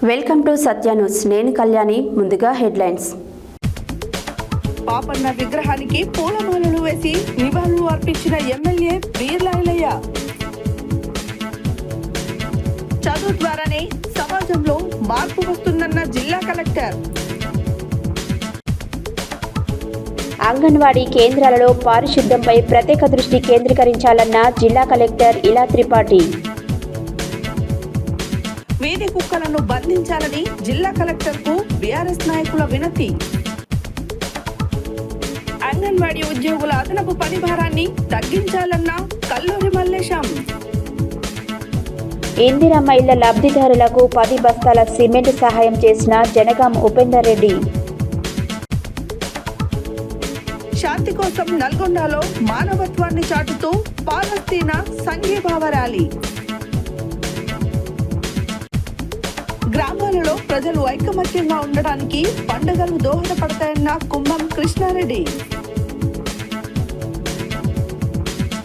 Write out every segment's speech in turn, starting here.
Welcome to Satya news. నేను కళ్యాణి. ముందుగా headlines. Papanna విగ్రహానికి పూలమాలలు వేసి నివాళులు అర్పించిన ఎమ్మెల్యే బీర్లా ఐలయ్య. చదువు ద్వారానే సమాజంలో మార్పు వస్తుందన్న జిల్లా కలెక్టర్. అంగన్వాడీ కేంద్రాలలో పారిశుద్ధ్యంపై ప్రత్యేక దృష్టి కేంద్రీకరించాలన్న జిల్లా కలెక్టర్ ఇలా త్రిపాఠి. వీధి కుక్కలను బంధించాలని జిల్లా కలెక్టర్కు బీఆర్ఎస్ నాయకుల వినతి. అంగన్వాడీ ఉద్యోగుల అదనపు పని భారాన్ని తగ్గించాలన్న కల్లూరి మల్లేశం. ఇందిరమ్మ ఇళ్ల లబ్ధిదారులకు 10 బస్తాల సిమెంట్ సహాయం చేసిన జనగాం ఉపేందర్ రెడ్డి. శాంతి కోసం నల్గొండలో మానవత్వాన్ని చాటుతూ పాలస్తీనా సంఘీభావ ర్యాలీ. గ్రామాలలో ప్రజలు ఐకమత్యంగా ఉండడానికి పండుగలు దోహదపడతాయన్న కుంభం కృష్ణారెడ్డి.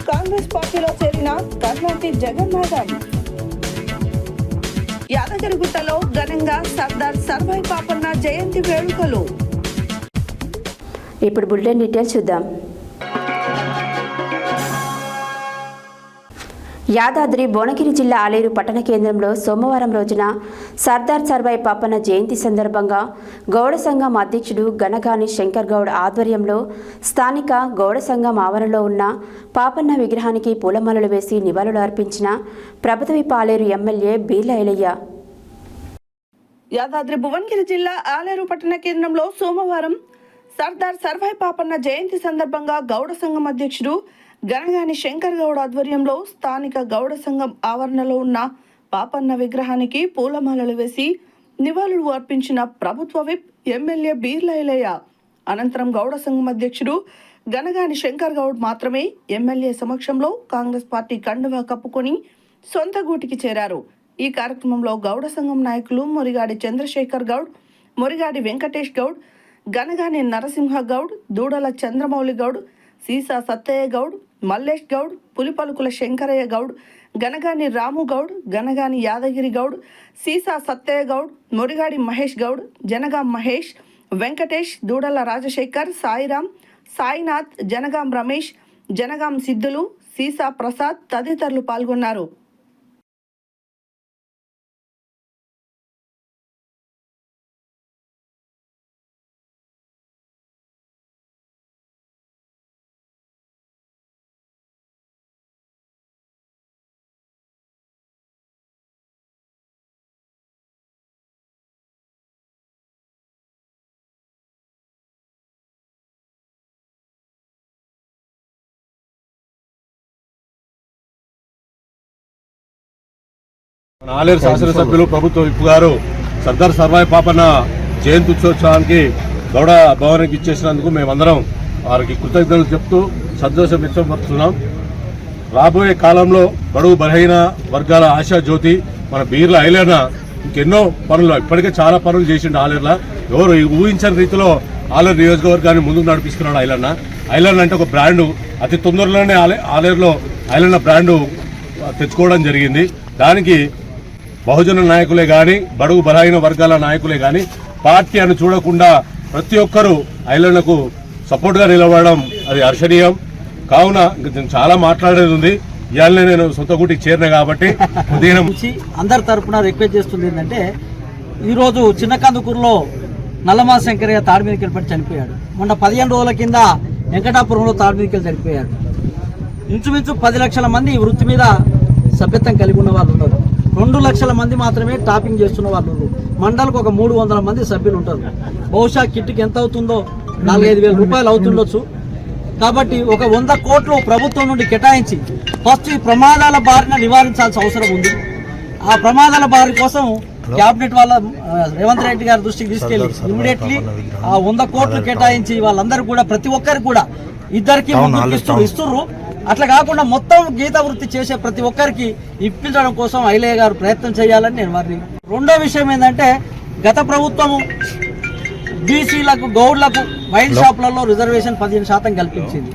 కాంగ్రెస్ పార్టీలో చేరిన కర్ణాటి జగన్నాథం. యాదగిరిగుట్టలో ఘనంగా సర్దార్ సర్వాయి పాపన్న జయంతి వేడుకలు. ఇప్పుడు బులెటిన్ డీటెయిల్స్ చూద్దాం. యాదాద్రి భువనగిరి జిల్లా ఆలేరు పట్టణ కేంద్రంలో సోమవారం రోజున సర్దార్ సర్వాయి పాపన్న జయంతి సందర్భంగా గౌడ సంఘం అధ్యక్షుడు గణగాని శంకర్ గౌడ్ ఆధ్వర్యంలో స్థానిక గౌడ సంఘం ఆవరణలో ఉన్న పాపన్న విగ్రహానికి పూలమాలలు వేసి నివాళులు అర్పించిన ప్రభుత్వ పాలేరు ఎమ్మెల్యే బీర్లా ఐలయ్య. యాదాద్రి భువనగిరి జిల్లా ఆలేరు పట్టణ కేంద్రంలో సోమవారం సర్దార్ సర్వాయి పాపన్న జయంతి సందర్భంగా గౌడ సంఘం అధ్యక్షుడు గణగాని శంకర్ గౌడ్ ఆధ్వర్యంలో స్థానిక గౌడ సంఘం ఆవరణలో ఉన్న పాపన్న విగ్రహానికి పూలమాలలు వేసి నివాళులు అర్పించిన ప్రభుత్వ విప్ ఎమ్మెల్యే బీర్లా ఐలయ్య. అనంతరం గౌడ సంఘం అధ్యక్షుడు గణగాని శంకర్ గౌడ్ మాత్రమే ఎమ్మెల్యే సమక్షంలో కాంగ్రెస్ పార్టీ కండువా కప్పుకొని సొంత గూటికి చేరారు. ఈ కార్యక్రమంలో గౌడ సంఘం నాయకులు మొరిగాడి చంద్రశేఖర్ గౌడ్, మొరిగాడి వెంకటేష్ గౌడ్, గణగాని నరసింహ గౌడ్, దూడల చంద్రమౌళి గౌడ్, సీసా సత్తయ్య గౌడ్, మల్లేష్ గౌడ్, పులిపలుకుల శంకరయ్య గౌడ్, గణగాని రాము గౌడ్, గణగాని యాదగిరి గౌడ్, సీసా సత్తయ్య గౌడ్, మొరిగాడి మహేష్ గౌడ్, జనగాం మహేష్, వెంకటేష్, దూడల రాజశేఖర్, సాయిరాం, సాయినాథ్, జనగాం రమేష్, జనగాం సిద్ధులు, సీసా ప్రసాద్ తదితరులు పాల్గొన్నారు. ఆలేరు శాసనసభ్యులు ప్రభుత్వ విప్ గారు సర్దార్ సర్వాయి పాపన్న జయంతి ఉత్సవానికి గౌడ భవనానికి ఇచ్చేసినందుకు మేమందరం వారికి కృతజ్ఞతలు చెప్తూ సంతోషం వ్యక్తపరుస్తున్నాం. రాబోయే కాలంలో బడుగు బలహీన వర్గాల ఆశా జ్యోతి మన బీర్లా ఐలయ్య ఇంకెన్నో పనులు ఇప్పటికే చాలా పనులు చేసిండు. ఆలేరులో ఎవరు ఊహించని రీతిలో ఆలేరు నియోజకవర్గాన్ని ముందుకు నడిపిస్తున్నాడు ఐలయ్య అంటే ఒక బ్రాండు. అతి తొందరలోనే ఆలేరులో ఐలయ్య బ్రాండు తెచ్చుకోవడం జరిగింది. దానికి బహుజన నాయకులే కానీ బడుగు బలహీన వర్గాల నాయకులే కానీ పార్టీ అని చూడకుండా ప్రతి ఒక్కరూ ఐలయ్యకు సపోర్ట్గా నిలబడడం అది హర్షణీయం. కావున చాలా మాట్లాడేది ఉంది. ఇవాళ నేను సొంత గుటికి చేరిన కాబట్టి అందరి తరఫున రిక్వెస్ట్ చేస్తుంది ఏంటంటే, ఈరోజు చిన్నకందుకూరులో నల్లమా శంకరయ్య తాడి మీదకి వెళ్ళి చనిపోయాడు. మొన్న 15 రోజుల కింద వెంకటాపురంలో తాడి మీదకి వెళ్ళి చనిపోయాడు. ఇంచుమించు 10 లక్షల మంది ఈ వృత్తి మీద సభ్యత్వం కలిగి ఉన్న వాళ్ళు ఉన్నారు. 2 లక్షల మంది మాత్రమే టాపింగ్ చేస్తున్న వాళ్ళు ఉన్నారు. మండలకు ఒక 300 మంది సభ్యులు ఉంటారు. బహుశా కిట్కి ఎంత అవుతుందో 4-5 వేల రూపాయలు అవుతుండొచ్చు. కాబట్టి ఒక 100 కోట్లు ప్రభుత్వం నుండి కేటాయించి ఫస్ట్ ఈ ప్రమాదాల బారిన నివారించాల్సిన అవసరం ఉంది. ఆ ప్రమాదాల బారి కోసం క్యాబినెట్ వాళ్ళ రేవంత్ రెడ్డి గారి దృష్టికి తీసుకెళ్లి ఇమీడియట్లీ ఆ 100 కోట్లు కేటాయించి వాళ్ళందరూ కూడా ప్రతి ఒక్కరికి కూడా 2కి ఇస్తున్నారు. అట్లా కాకుండా మొత్తం గీత వృత్తి చేసే ప్రతి ఒక్కరికి ఇప్పించడం కోసం ఐలయ్య గారు ప్రయత్నం చేయాలని నేను వారిని. రెండో విషయం ఏంటంటే, గత ప్రభుత్వము బీసీలకు గౌడ్లకు వైన్ షాపులలో రిజర్వేషన్ 15% కల్పించింది.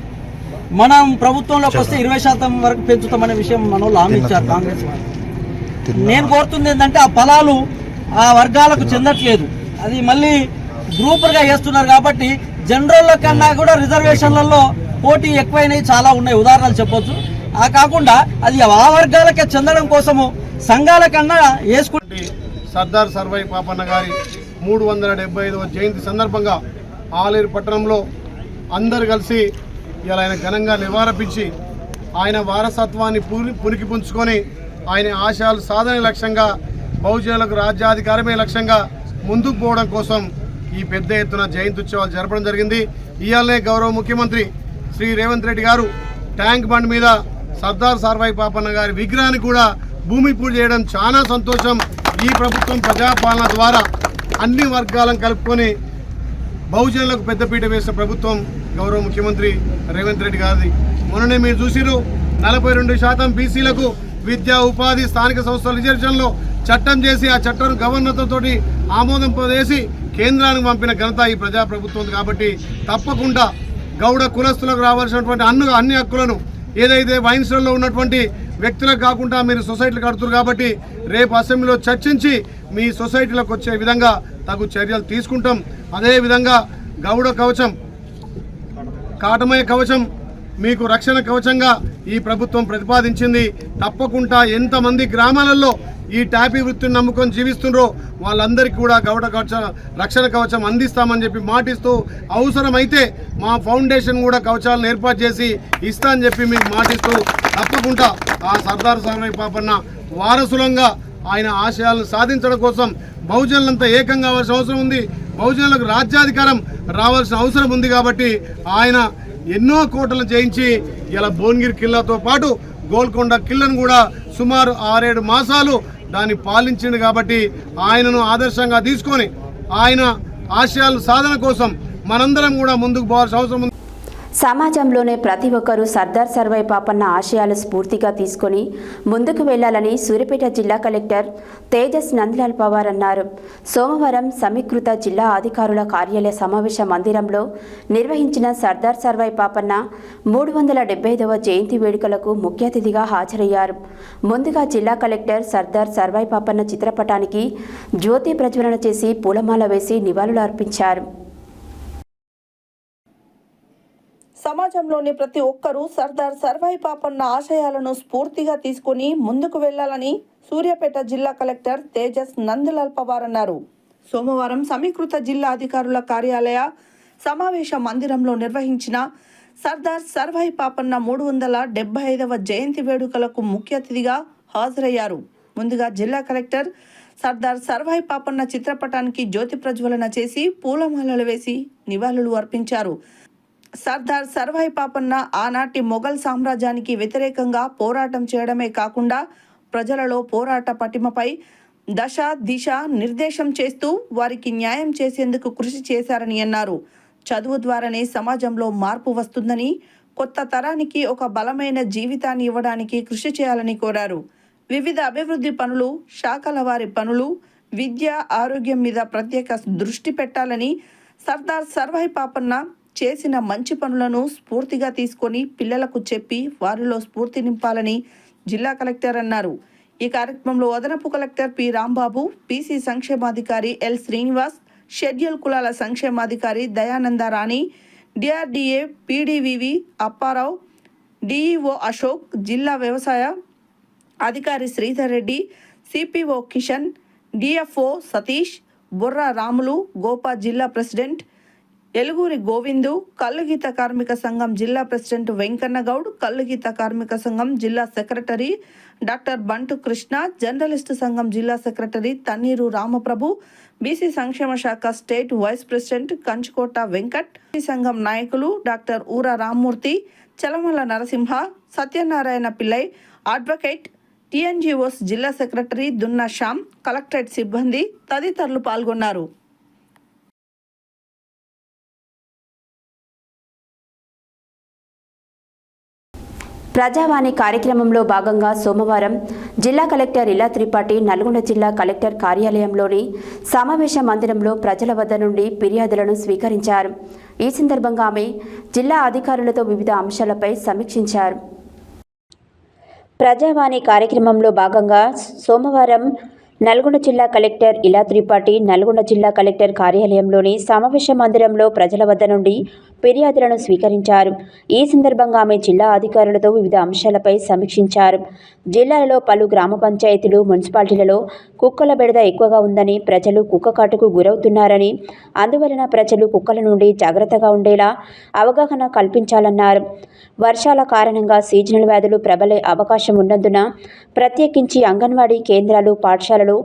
మనం ప్రభుత్వంలోకి వస్తే 20% వరకు పెంచుతామనే విషయం మన వాళ్ళు హామీ ఇచ్చారు కాంగ్రెస్ వాళ్ళు. నేను కోరుతుంది ఏంటంటే, ఆ ఫలాలు ఆ వర్గాలకు చెందట్లేదు. అది మళ్ళీ గ్రూపులుగా వేస్తున్నారు కాబట్టి జనరల్ కన్నా కూడా రిజర్వేషన్లలో పోటీ ఎక్కువైనవి చాలా ఉన్నాయి, ఉదాహరణలు చెప్పొచ్చు. ఆ కాకుండా అది ఆ వర్గాలకే చెందడం కోసము సంఘాల కన్నా వేసుకుంటే సర్దార్ సర్వై పాపన్న గారి 375వ జయంతి సందర్భంగా ఆలేరు పట్టణంలో అందరు కలిసి ఇలా ఆయన ఘనంగా నివాళులర్పించి ఆయన వారసత్వాన్ని పునికి పుంజుకొని ఆయన ఆశయాలు సాధన లక్ష్యంగా బహుజనులకు రాజ్యాధికారమే లక్ష్యంగా ముందుకు పోవడం కోసం ఈ పెద్ద ఎత్తున జయంతి ఉత్సవాలు జరపడం జరిగింది. ఇవాళనే గౌరవ ముఖ్యమంత్రి శ్రీ రేవంత్ రెడ్డి గారు ట్యాంక్ బండ్ మీద సర్దార్ సర్వై పాపన్న గారి విగ్రహాన్ని కూడా భూమి పూజ చేయడం చాలా సంతోషం. ఈ ప్రభుత్వం ప్రజాపాలన ద్వారా అన్ని వర్గాలను కలుపుకొని బహుజనులకు పెద్దపీట వేసిన ప్రభుత్వం గౌరవ ముఖ్యమంత్రి రేవంత్ రెడ్డి గారిది. మొన్ననే మీరు చూసిరు 42% బీసీలకు విద్యా ఉపాధి స్థానిక సంస్థల రిజర్వేషన్లో చట్టం చేసి ఆ చట్టం గవర్నర్తో ఆమోదం చేసి కేంద్రానికి పంపిన ఘనత ఈ ప్రజాప్రభుత్వం. కాబట్టి తప్పకుండా గౌడ కులస్తులకు రావాల్సినటువంటి అన్ని హక్కులను ఏదైతే వైన్స్లో ఉన్నటువంటి వ్యక్తులకు కాకుండా మీరు సొసైటీలు కడుతున్నారు కాబట్టి రేపు అసెంబ్లీలో చర్చించి మీ సొసైటీలకు వచ్చే విధంగా తగు చర్యలు తీసుకుంటాం. అదేవిధంగా గౌడ కవచం, కాటమయ కవచం మీకు రక్షణ కవచంగా ఈ ప్రభుత్వం ప్రతిపాదించింది. తప్పకుండా ఎంతమంది గ్రామాలలో ఈ టాపీ వృత్తిని నమ్ముకొని జీవిస్తుండ్రో వాళ్ళందరికీ కూడా గౌడ రక్షణ కవచం అందిస్తామని చెప్పి మాటిస్తూ, అవసరమైతే మా ఫౌండేషన్ కూడా కవచాలను ఏర్పాటు చేసి ఇస్తా అని చెప్పి మీకు మాటిస్తూ, తప్పకుండా ఆ సర్దార్ సర్వై పాపన్న వారసులంగా ఆయన ఆశయాలను సాధించడం కోసం బహుజనులంతా ఏకం కావాల్సిన అవసరం ఉంది. బహుజనులకు రాజ్యాధికారం రావాల్సిన అవసరం ఉంది. కాబట్టి ఆయన ఎన్నో కోటలు జయించి ఇలా భువనగిరి కిల్లాతో పాటు గోల్కొండ కిల్లను కూడా సుమారు 6-7 మాసాలు దాన్ని పాలించింది. కాబట్టి ఆయనను ఆదర్శంగా తీసుకొని ఆయన ఆశయాల సాధన కోసం మనందరం కూడా ముందుకు పోవాల్సిన అవసరం ఉంది. సమాజంలోనే ప్రతి ఒక్కరూ సర్దార్ సర్వై పాపన్న ఆశయాలు స్ఫూర్తిగా తీసుకొని ముందుకు వెళ్లాలని సూర్యాపేట జిల్లా కలెక్టర్ తేజస్ నందలాల్ పవార్ అన్నారు. సోమవారం సమీకృత జిల్లా అధికారుల కార్యాలయ సమావేశ మందిరంలో నిర్వహించిన సర్దార్ సర్వై పాపన్న 375వ జయంతి వేడుకలకు ముఖ్య అతిథిగా హాజరయ్యారు. ముందుగా జిల్లా కలెక్టర్ సర్దార్ సర్వై పాపన్న చిత్రపటానికి జ్యోతి ప్రజ్వలన చేసి పూలమాల వేసి నివాళులు అర్పించారు. సమాజంలోని ప్రతి ఒక్కరూ సర్దార్ సర్వై పాపన్న ఆశయాలను స్ఫూర్తిగా తీసుకుని ముందుకు వెళ్లాలని సూర్యాపేట జిల్లా కలెక్టర్ తేజస్ నందలాల్ పవార్ అన్నారు. సోమవారం సమీకృత జిల్లా అధికారుల కార్యాలయ సమావేశ మందిరంలో నిర్వహించిన సర్దార్ సర్వై పాపన్న 375వ జయంతి వేడుకలకు ముఖ్య అతిథిగా హాజరయ్యారు. ముందుగా జిల్లా కలెక్టర్ సర్దార్ సర్వై పాపన్న చిత్రపటానికి జ్యోతి ప్రజ్వలన చేసి పూలమాలలు వేసి నివాళులు అర్పించారు. సర్దార్ సర్వై పాపన్న ఆనాటి మొఘల్ సామ్రాజ్యానికి వ్యతిరేకంగా పోరాటం చేయడమే కాకుండా ప్రజలలో పోరాట పటిమపై దశ దిశ నిర్దేశం చేస్తూ వారికి న్యాయం చేసేందుకు కృషి చేశారని అన్నారు. చదువు ద్వారానే సమాజంలో మార్పు వస్తుందని, కొత్త తరానికి ఒక బలమైన జీవితాన్ని ఇవ్వడానికి కృషి చేయాలని కోరారు. వివిధ అభివృద్ధి పనులు, శాఖల వారి పనులు, విద్య, ఆరోగ్యం మీద ప్రత్యేక దృష్టి పెట్టాలని, సర్దార్ సర్వై పాపన్న చేసిన మంచి పనులను స్ఫూర్తిగా తీసుకొని పిల్లలకు చెప్పి వారిలో స్ఫూర్తి నింపాలని జిల్లా కలెక్టర్ అన్నారు. ఈ కార్యక్రమంలో అదనపు కలెక్టర్ పి రాంబాబు, బీసీ సంక్షేమాధికారి ఎల్ శ్రీనివాస్, షెడ్యూల్ కులాల సంక్షేమాధికారి Dayananda Rani, DRDA PD V V Apparao, DEO Ashok, జిల్లా వ్యవసాయ అధికారి శ్రీధర్ రెడ్డి, సిపిఓ కిషన్, డిఎఫ్ఓ సతీష్, బొర్రా రాములు, గోపా జిల్లా ప్రెసిడెంట్ ఎలుగూరి గోవిందు, కల్లుగీత కార్మిక సంఘం జిల్లా ప్రెసిడెంట్ వెంకన్నగౌడ్, కల్లుగీత కార్మిక సంఘం జిల్లా సెక్రటరీ డాక్టర్ బంటు కృష్ణ, జర్నలిస్టు సంఘం జిల్లా సెక్రటరీ తన్నీరు రామప్రభు, బీసీ సంక్షేమ శాఖ స్టేట్ వైస్ ప్రెసిడెంట్ కంచుకోట వెంకట్, బీసీ సంఘం నాయకులు డాక్టర్ ఊర రామ్మూర్తి, చలమల నరసింహ, సత్యనారాయణ పిల్లై, అడ్వకేట్, టీఎన్జీఓస్ జిల్లా సెక్రటరీ దున్నా శ్యామ్, కలెక్టరేట్ సిబ్బంది తదితరులు పాల్గొన్నారు. ప్రజావాణి కార్యక్రమంలో భాగంగా సోమవారం జిల్లా కలెక్టర్ ఇలా త్రిపాఠి నల్గొండ జిల్లా కలెక్టర్ కార్యాలయంలోని సమావేశ మందిరంలో ప్రజల వద్ద నుండి ఫిర్యాదులను స్వీకరించారు. ఈ సందర్భంగా ఆమె జిల్లా అధికారులతో వివిధ అంశాలపై సమీక్షించారు. ప్రజావాణి కార్యక్రమంలో భాగంగా సోమవారం నల్గొండ జిల్లా కలెక్టర్ ఇలా త్రిపాఠి నల్గొండ జిల్లా కలెక్టర్ కార్యాలయంలోని సమావేశ మందిరంలో ప్రజల వద్ద నుండి ఫిర్యాదులను స్వీకరించారు. ఈ సందర్భంగా ఆమె జిల్లా అధికారులతో వివిధ అంశాలపై సమీక్షించారు. జిల్లాలలో పలు గ్రామ పంచాయతీలు, మున్సిపాలిటీలలో కుక్కల బెడద ఎక్కువగా ఉందని, ప్రజలు కుక్క కాటుకు గురవుతున్నారని, అందువలన ప్రజలు కుక్కల నుండి జాగ్రత్తగా ఉండేలా అవగాహన కల్పించాలన్నారు. వర్షాల కారణంగా సీజనల్ వ్యాధులు ప్రబలే అవకాశం ఉన్నందున ప్రత్యేకించి అంగన్వాడీ కేంద్రాలు, పాఠశాలలు,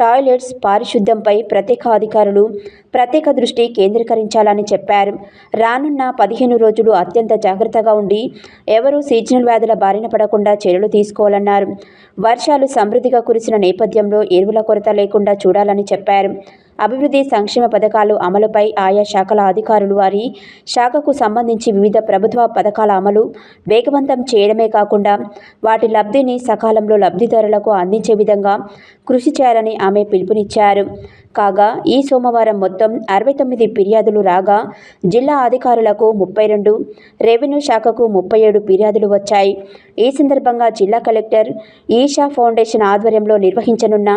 టాయిలెట్స్ పారిశుద్ధ్యంపై ప్రత్యేక అధికారులు ప్రత్యేక దృష్టి కేంద్రీకరించాలని చెప్పారు. రానున్న 15 రోజులు అత్యంత జాగ్రత్తగా ఉండి ఎవరూ సీజనల్ వ్యాధుల బారిన పడకుండా చర్యలు తీసుకోవాలన్నారు. వర్షాలు సమృద్ధిగా కురిసిన నేపథ్యంలో ఎరువుల కొరత లేకుండా చూడాలని చెప్పారు. అభివృద్ధి సంక్షేమ పథకాలు అమలుపై ఆయా శాఖల అధికారులు వారి శాఖకు సంబంధించి వివిధ ప్రభుత్వ పథకాల అమలు వేగవంతం చేయడమే కాకుండా వాటి లబ్ధిని సకాలంలో లబ్ధిదారులకు అందించే విధంగా కృషి చేయాలని ఆమె పిలుపునిచ్చారు. కాగా ఈ సోమవారం మొత్తం 69 ఫిర్యాదులు రాగా జిల్లా అధికారులకు 32, రెవెన్యూ శాఖకు 37 ఫిర్యాదులు వచ్చాయి. ఈ సందర్భంగా జిల్లా కలెక్టర్ ఈషా ఫౌండేషన్ ఆధ్వర్యంలో నిర్వహించనున్న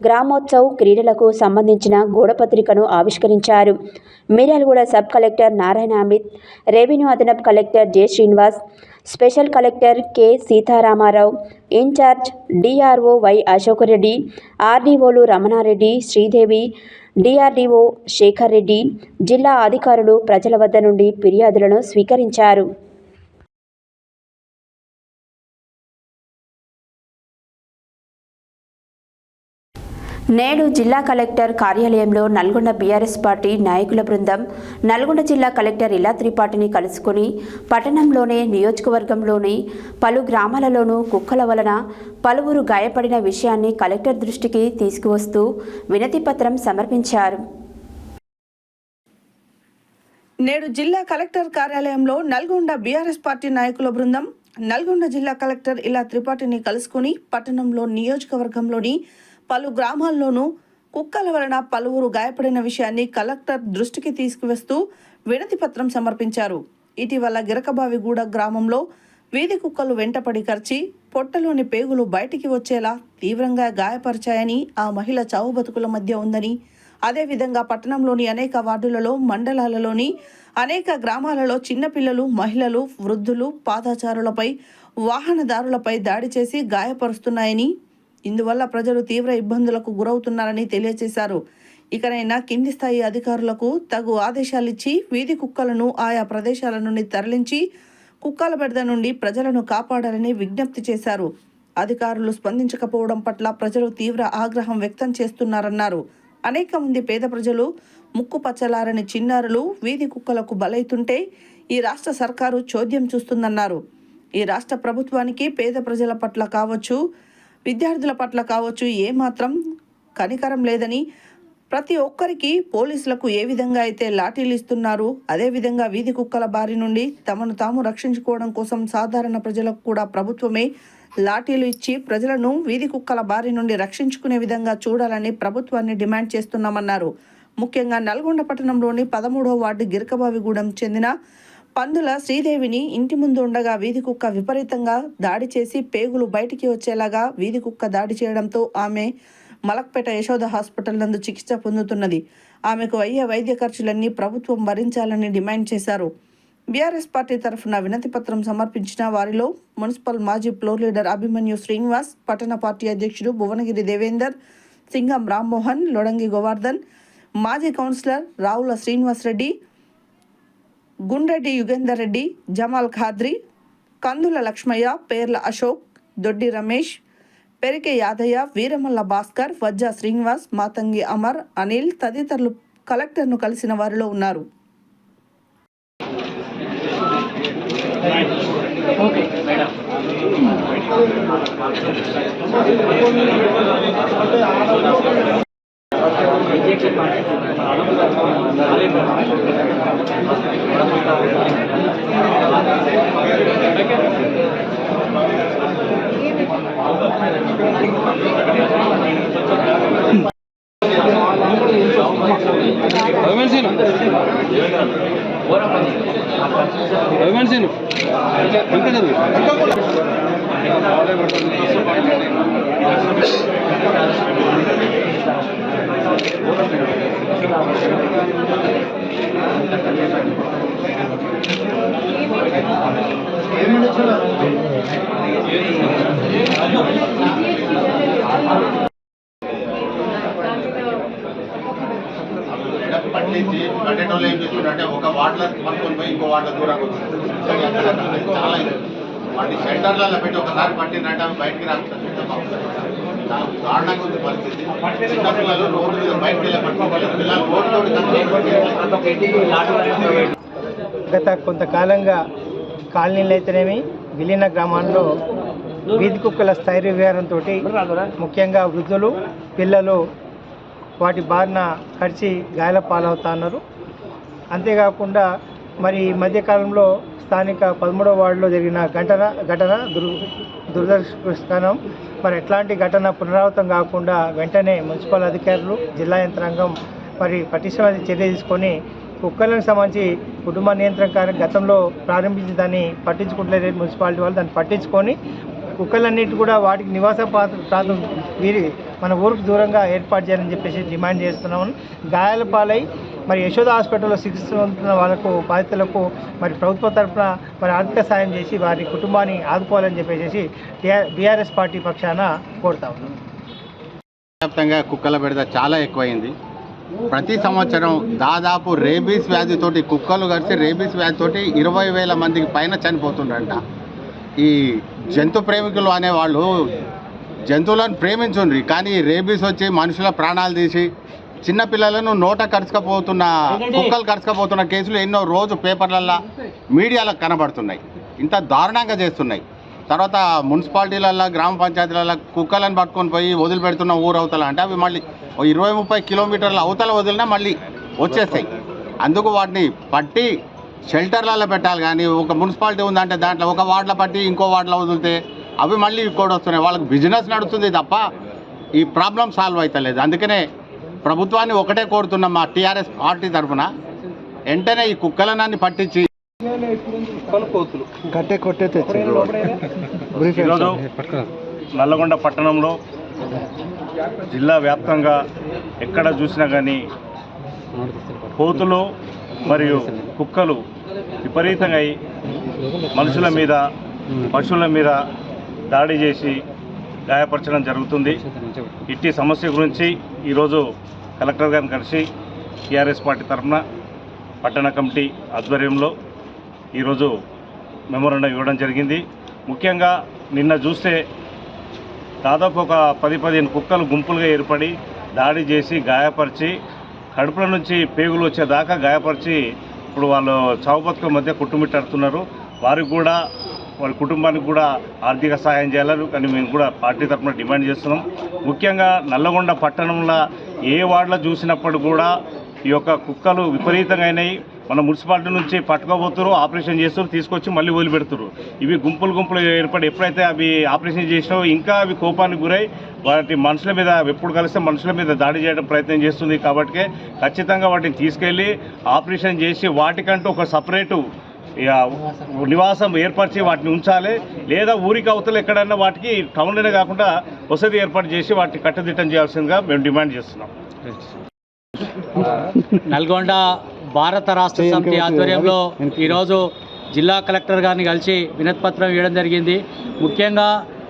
గ్రామోత్సవ్ క్రీడలకు సంబంధించిన గోడపత్రికను ఆవిష్కరించారు. Miryalaguda sub collector Narayana Amit, revenue అదనపు collector J Srinivas, special collector K Seetharamarao, incharge DRO Y Ashokreddy, ఆర్డీఓలు రమణారెడ్డి, శ్రీదేవి, డిఆర్డీఓ శేఖర్ రెడ్డి, జిల్లా అధికారులు ప్రజల వద్ద నుండి ఫిర్యాదులను స్వీకరించారు. నేడు జిల్లా కలెక్టర్ కార్యాలయంలో నల్గొండ బీఆర్ఎస్ పార్టీ నాయకుల బృందం నల్గొండ జిల్లా కలెక్టర్ ఇలా త్రిపాఠిని కలుసుకుని పట్టణంలోనే నియోజకవర్గంలోని పలు గ్రామాలలోనూ కుక్కల వలన పలువురు గాయపడిన విషయాన్ని కలెక్టర్ దృష్టికి తీసుకువస్తూ వినతి పత్రం సమర్పించారు. నేడు జిల్లా కలెక్టర్ కార్యాలయంలో నల్గొండ బీఆర్ఎస్ పార్టీ నాయకుల బృందం నల్గొండ జిల్లా కలెక్టర్ ఇలా త్రిపాఠిని కలుసుకుని పట్టణంలో నియోజకవర్గంలోని పలు గ్రామాల్లోనూ కుక్కల వలన పలువురు గాయపడిన విషయాన్ని కలెక్టర్ దృష్టికి తీసుకువస్తూ వినతి పత్రం సమర్పించారు. ఇటీవల గిరకబావిగూడ గ్రామంలో వీధి కుక్కలు వెంటపడి కరిచి పొట్టలోని పేగులు బయటికి వచ్చేలా తీవ్రంగా గాయపరిచాయని, ఆ మహిళ చావు బతుకుల మధ్య ఉందని, అదేవిధంగా పట్టణంలోని అనేక వార్డులలో, మండలాలలోని అనేక గ్రామాలలో చిన్నపిల్లలు, మహిళలు, వృద్ధులు పాదచారులపై, వాహనదారులపై దాడి చేసి గాయపరుస్తున్నాయని, ఇందువల్ల ప్రజలు తీవ్ర ఇబ్బందులకు గురవుతున్నారని తెలియజేశారు. ఇకనైనా కింది స్థాయి అధికారులకు తగు ఆదేశాలిచ్చి వీధి కుక్కలను ఆయా ప్రదేశాల నుండి తరలించి కుక్కల బెడద నుండి ప్రజలను కాపాడాలని విజ్ఞప్తి చేశారు. అధికారులు స్పందించకపోవడం పట్ల ప్రజలు తీవ్ర ఆగ్రహం వ్యక్తం చేస్తున్నారన్నారు. అనేక మంది పేద ప్రజలు ముక్కు పచ్చలారని చిన్నారులు వీధి కుక్కలకు బలైతుంటే ఈ రాష్ట్ర సర్కారు చోద్యం చూస్తుందన్నారు. ఈ రాష్ట్ర ప్రభుత్వానికి పేద ప్రజల పట్ల కావచ్చు, విద్యార్థుల పట్ల కావచ్చు ఏమాత్రం కనికరం లేదని, ప్రతి ఒక్కరికి పోలీసులకు ఏ విధంగా అయితే లాఠీలు ఇస్తున్నారు, అదేవిధంగా వీధి కుక్కల బారి నుండి తమను తాము రక్షించుకోవడం కోసం సాధారణ ప్రజలకు కూడా ప్రభుత్వమే లాఠీలు ఇచ్చి ప్రజలను వీధి కుక్కల బారి నుండి రక్షించుకునే విధంగా చూడాలని ప్రభుత్వాన్ని డిమాండ్ చేస్తున్నామన్నారు. ముఖ్యంగా నల్గొండ పట్టణంలోని 13వ వార్డు గిరకబావిగూడెం చెందిన పందుల శ్రీదేవిని ఇంటి ముందు ఉండగా వీధి కుక్క విపరీతంగా దాడి చేసి పేగులు బయటికి వచ్చేలాగా వీధి కుక్క దాడి చేయడంతో ఆమె మలక్పేట యశోద హాస్పిటల్ నందు చికిత్స పొందుతున్నది. ఆమెకు అయ్యే వైద్య ఖర్చులన్నీ ప్రభుత్వం భరించాలని డిమాండ్ చేశారు. బీఆర్ఎస్ పార్టీ తరఫున వినతి పత్రం సమర్పించిన వారిలో మున్సిపల్ మాజీ ఫ్లోర్ లీడర్ అభిమన్యు శ్రీనివాస్, పట్టణ పార్టీ అధ్యక్షుడు భువనగిరి దేవేందర్, సింగం రామ్మోహన్, లొడంగి గోవర్ధన్, మాజీ కౌన్సిలర్ రావుల శ్రీనివాస్ రెడ్డి, గుండ్రెడ్డి యుగేందర్ రెడ్డి, జమాల్ ఖాద్రి, కందుల లక్ష్మయ్య, పేర్ల అశోక్, దొడ్డి రమేష్, పెరికే యాదయ్య, వీరమల్ల భాస్కర్, వజ్జా శ్రీనివాస్, మాతంగి అమర్, అనిల్ తదితరులు కలెక్టర్ను కలిసిన వారిలో ఉన్నారు. వెంకటరు పట్టించి కట్టేటోళ్ళు ఏం చేస్తుంటే ఒక వార్డులో పట్టుకొని పోయి ఇంకో వార్డులో దూరంగా చాలా వాటి సెంటర్లలో పెట్టి ఒకసారి పట్టిందంటే అవి బయటికి రాకుండా చాలా దారుణంగా ఉంది పరిస్థితి. చిన్నపిల్లలు రోడ్డు మీద బయటకు వెళ్ళే పరిస్థితి, పిల్లలు గత కొంతకాలంగా కాలనీలు అయితేనేమి విలీన గ్రామాల్లో వీధి కుక్కల స్థైర్య విహారంతో ముఖ్యంగా వృద్ధులు పిల్లలు వాటి బారిన కడిచి గాయాల పాలవుతున్నారు. అంతేకాకుండా మరి ఈ మధ్యకాలంలో స్థానిక 13వ వార్డులో జరిగిన ఘటన దురదృష్టకరం. మరి ఎట్లాంటి ఘటన పునరావృతం కాకుండా వెంటనే మున్సిపల్ అధికారులు జిల్లా యంత్రాంగం మరి పటిష్టమైన చర్య తీసుకొని కుక్కలకు సంబంధించి కుటుంబ నియంత్రణ గతంలో ప్రారంభించి దాన్ని పట్టించుకుంటలేదు మున్సిపాలిటీ వాళ్ళు. దాన్ని పట్టించుకొని కుక్కలన్నిటి కూడా వాటికి నివాస ప్రాంతం మన ఊరికి దూరంగా ఏర్పాటు చేయాలని చెప్పేసి డిమాండ్ చేస్తున్నాము. గాయాల పాలై మరి యశోద హాస్పిటల్లో చికిత్స పొందుతున్న వాళ్ళకు బాధితులకు మరి ప్రభుత్వ తరఫున మరి ఆర్థిక సాయం చేసి వారి కుటుంబాన్ని ఆదుకోవాలని చెప్పేసి బీఆర్ఎస్ పార్టీ పక్షాన కోరుతా ఉన్నాం. వ్యాప్తంగా కుక్కల బెడద చాలా ఎక్కువైంది. ప్రతి సంవత్సరం దాదాపు రేబీస్ వ్యాధితోటి కుక్కలు కలిసి రేబీస్ వ్యాధితోటి 20,000 మందికి పైన చనిపోతుండంట. ఈ జంతు ప్రేమికులు అనేవాళ్ళు జంతువులను ప్రేమించుండ్రి, కానీ రేబీస్ వచ్చి మనుషుల ప్రాణాలు తీసి చిన్నపిల్లలను నోట కరుచుకపోతున్న కుక్కలు కరుచుకపోతున్న కేసులు ఎన్నో రోజు పేపర్లల్లో మీడియాలకు కనబడుతున్నాయి. ఇంత దారుణంగా చేస్తున్నాయి. తర్వాత మున్సిపాలిటీలల్లో గ్రామ పంచాయతీలలో కుక్కలను పట్టుకొని పోయి వదిలిపెడుతున్న ఊరు అవతల అంటే అవి మళ్ళీ 20-30 కిలోమీటర్ల అవతల వదిలినా మళ్ళీ వచ్చేస్తాయి. అందుకు వాటిని పట్టి షెల్టర్లలో పెట్టాలి. కానీ ఒక మున్సిపాలిటీ ఉందంటే దాంట్లో ఒక వార్డులో పట్టి ఇంకో వార్డులో వదిలితే అవి మళ్ళీ కూడా వస్తున్నాయి. వాళ్ళకి బిజినెస్ నడుస్తుంది తప్ప ఈ ప్రాబ్లం సాల్వ్ అవుతలేదు. అందుకనే ప్రభుత్వాన్ని ఒకటే కోరుతున్నాం మా టీఆర్ఎస్ పార్టీ తరఫున, వెంటనే ఈ కుక్కలనాన్ని పట్టించి ఈరోజు నల్లగొండ పట్టణంలో జిల్లా వ్యాప్తంగా ఎక్కడ చూసినా కానీ కోతులు మరియు కుక్కలు విపరీతంగా మనుషుల మీద పశువుల మీద దాడి చేసి గాయపరచడం జరుగుతుంది. ఇట్టి సమస్య గురించి ఈరోజు కలెక్టర్ గారిని కలిసి టీఆర్ఎస్ పార్టీ తరఫున పట్టణ కమిటీ ఆధ్వర్యంలో ఈరోజు మెమోరాండం ఇవ్వడం జరిగింది. ముఖ్యంగా నిన్న చూస్తే దాదాపు ఒక 10-15 కుక్కలు గుంపులుగా ఏర్పడి దాడి చేసి గాయపరిచి కడుపుల నుంచి పేగులు వచ్చేదాకా గాయపరిచి ఇప్పుడు వాళ్ళు చావు బతుకుల మధ్య కుట్టుమిట్టాడుతున్నారు. వారికి కూడా వాళ్ళ కుటుంబానికి కూడా ఆర్థిక సహాయం చేయాలని కానీ మేము కూడా పార్టీ తరఫున డిమాండ్ చేస్తున్నాం. ముఖ్యంగా నల్లగొండ పట్టణంలో ఏ వార్డులో చూసినప్పుడు కూడా ఈ యొక్క కుక్కలు విపరీతంగా అయినాయి. మన మున్సిపాలిటీ నుంచి పట్టుకోబోతున్నారు, ఆపరేషన్ చేస్తారు, తీసుకొచ్చి మళ్ళీ వదిలిపెడుతున్నారు. ఇవి గుంపులు ఏర్పడి ఎప్పుడైతే అవి ఆపరేషన్ చేసినావో ఇంకా అవి కోపానికి గురై వాటి మనుషుల మీద ఎప్పుడు కలిస్తే మనుషుల మీద దాడి చేయడం ప్రయత్నం చేస్తుంది. కాబట్టి ఖచ్చితంగా వాటిని తీసుకెళ్ళి ఆపరేషన్ చేసి వాటికంటూ ఒక సపరేటు నివాసం ఏర్పరిచి వాటిని ఉంచాలి. లేదా ఊరికి అవతల ఎక్కడైనా వాటికి టౌన్లోనే కాకుండా వసతి ఏర్పాటు చేసి వాటిని కట్టుదిట్టం చేయాల్సిందిగా మేము డిమాండ్ చేస్తున్నాం. నల్గొండ భారత రాష్ట్ర సమితి ఆధ్వర్యంలో ఈరోజు జిల్లా కలెక్టర్ గారిని కలిసి వినతిపత్రం ఇవ్వడం జరిగింది. ముఖ్యంగా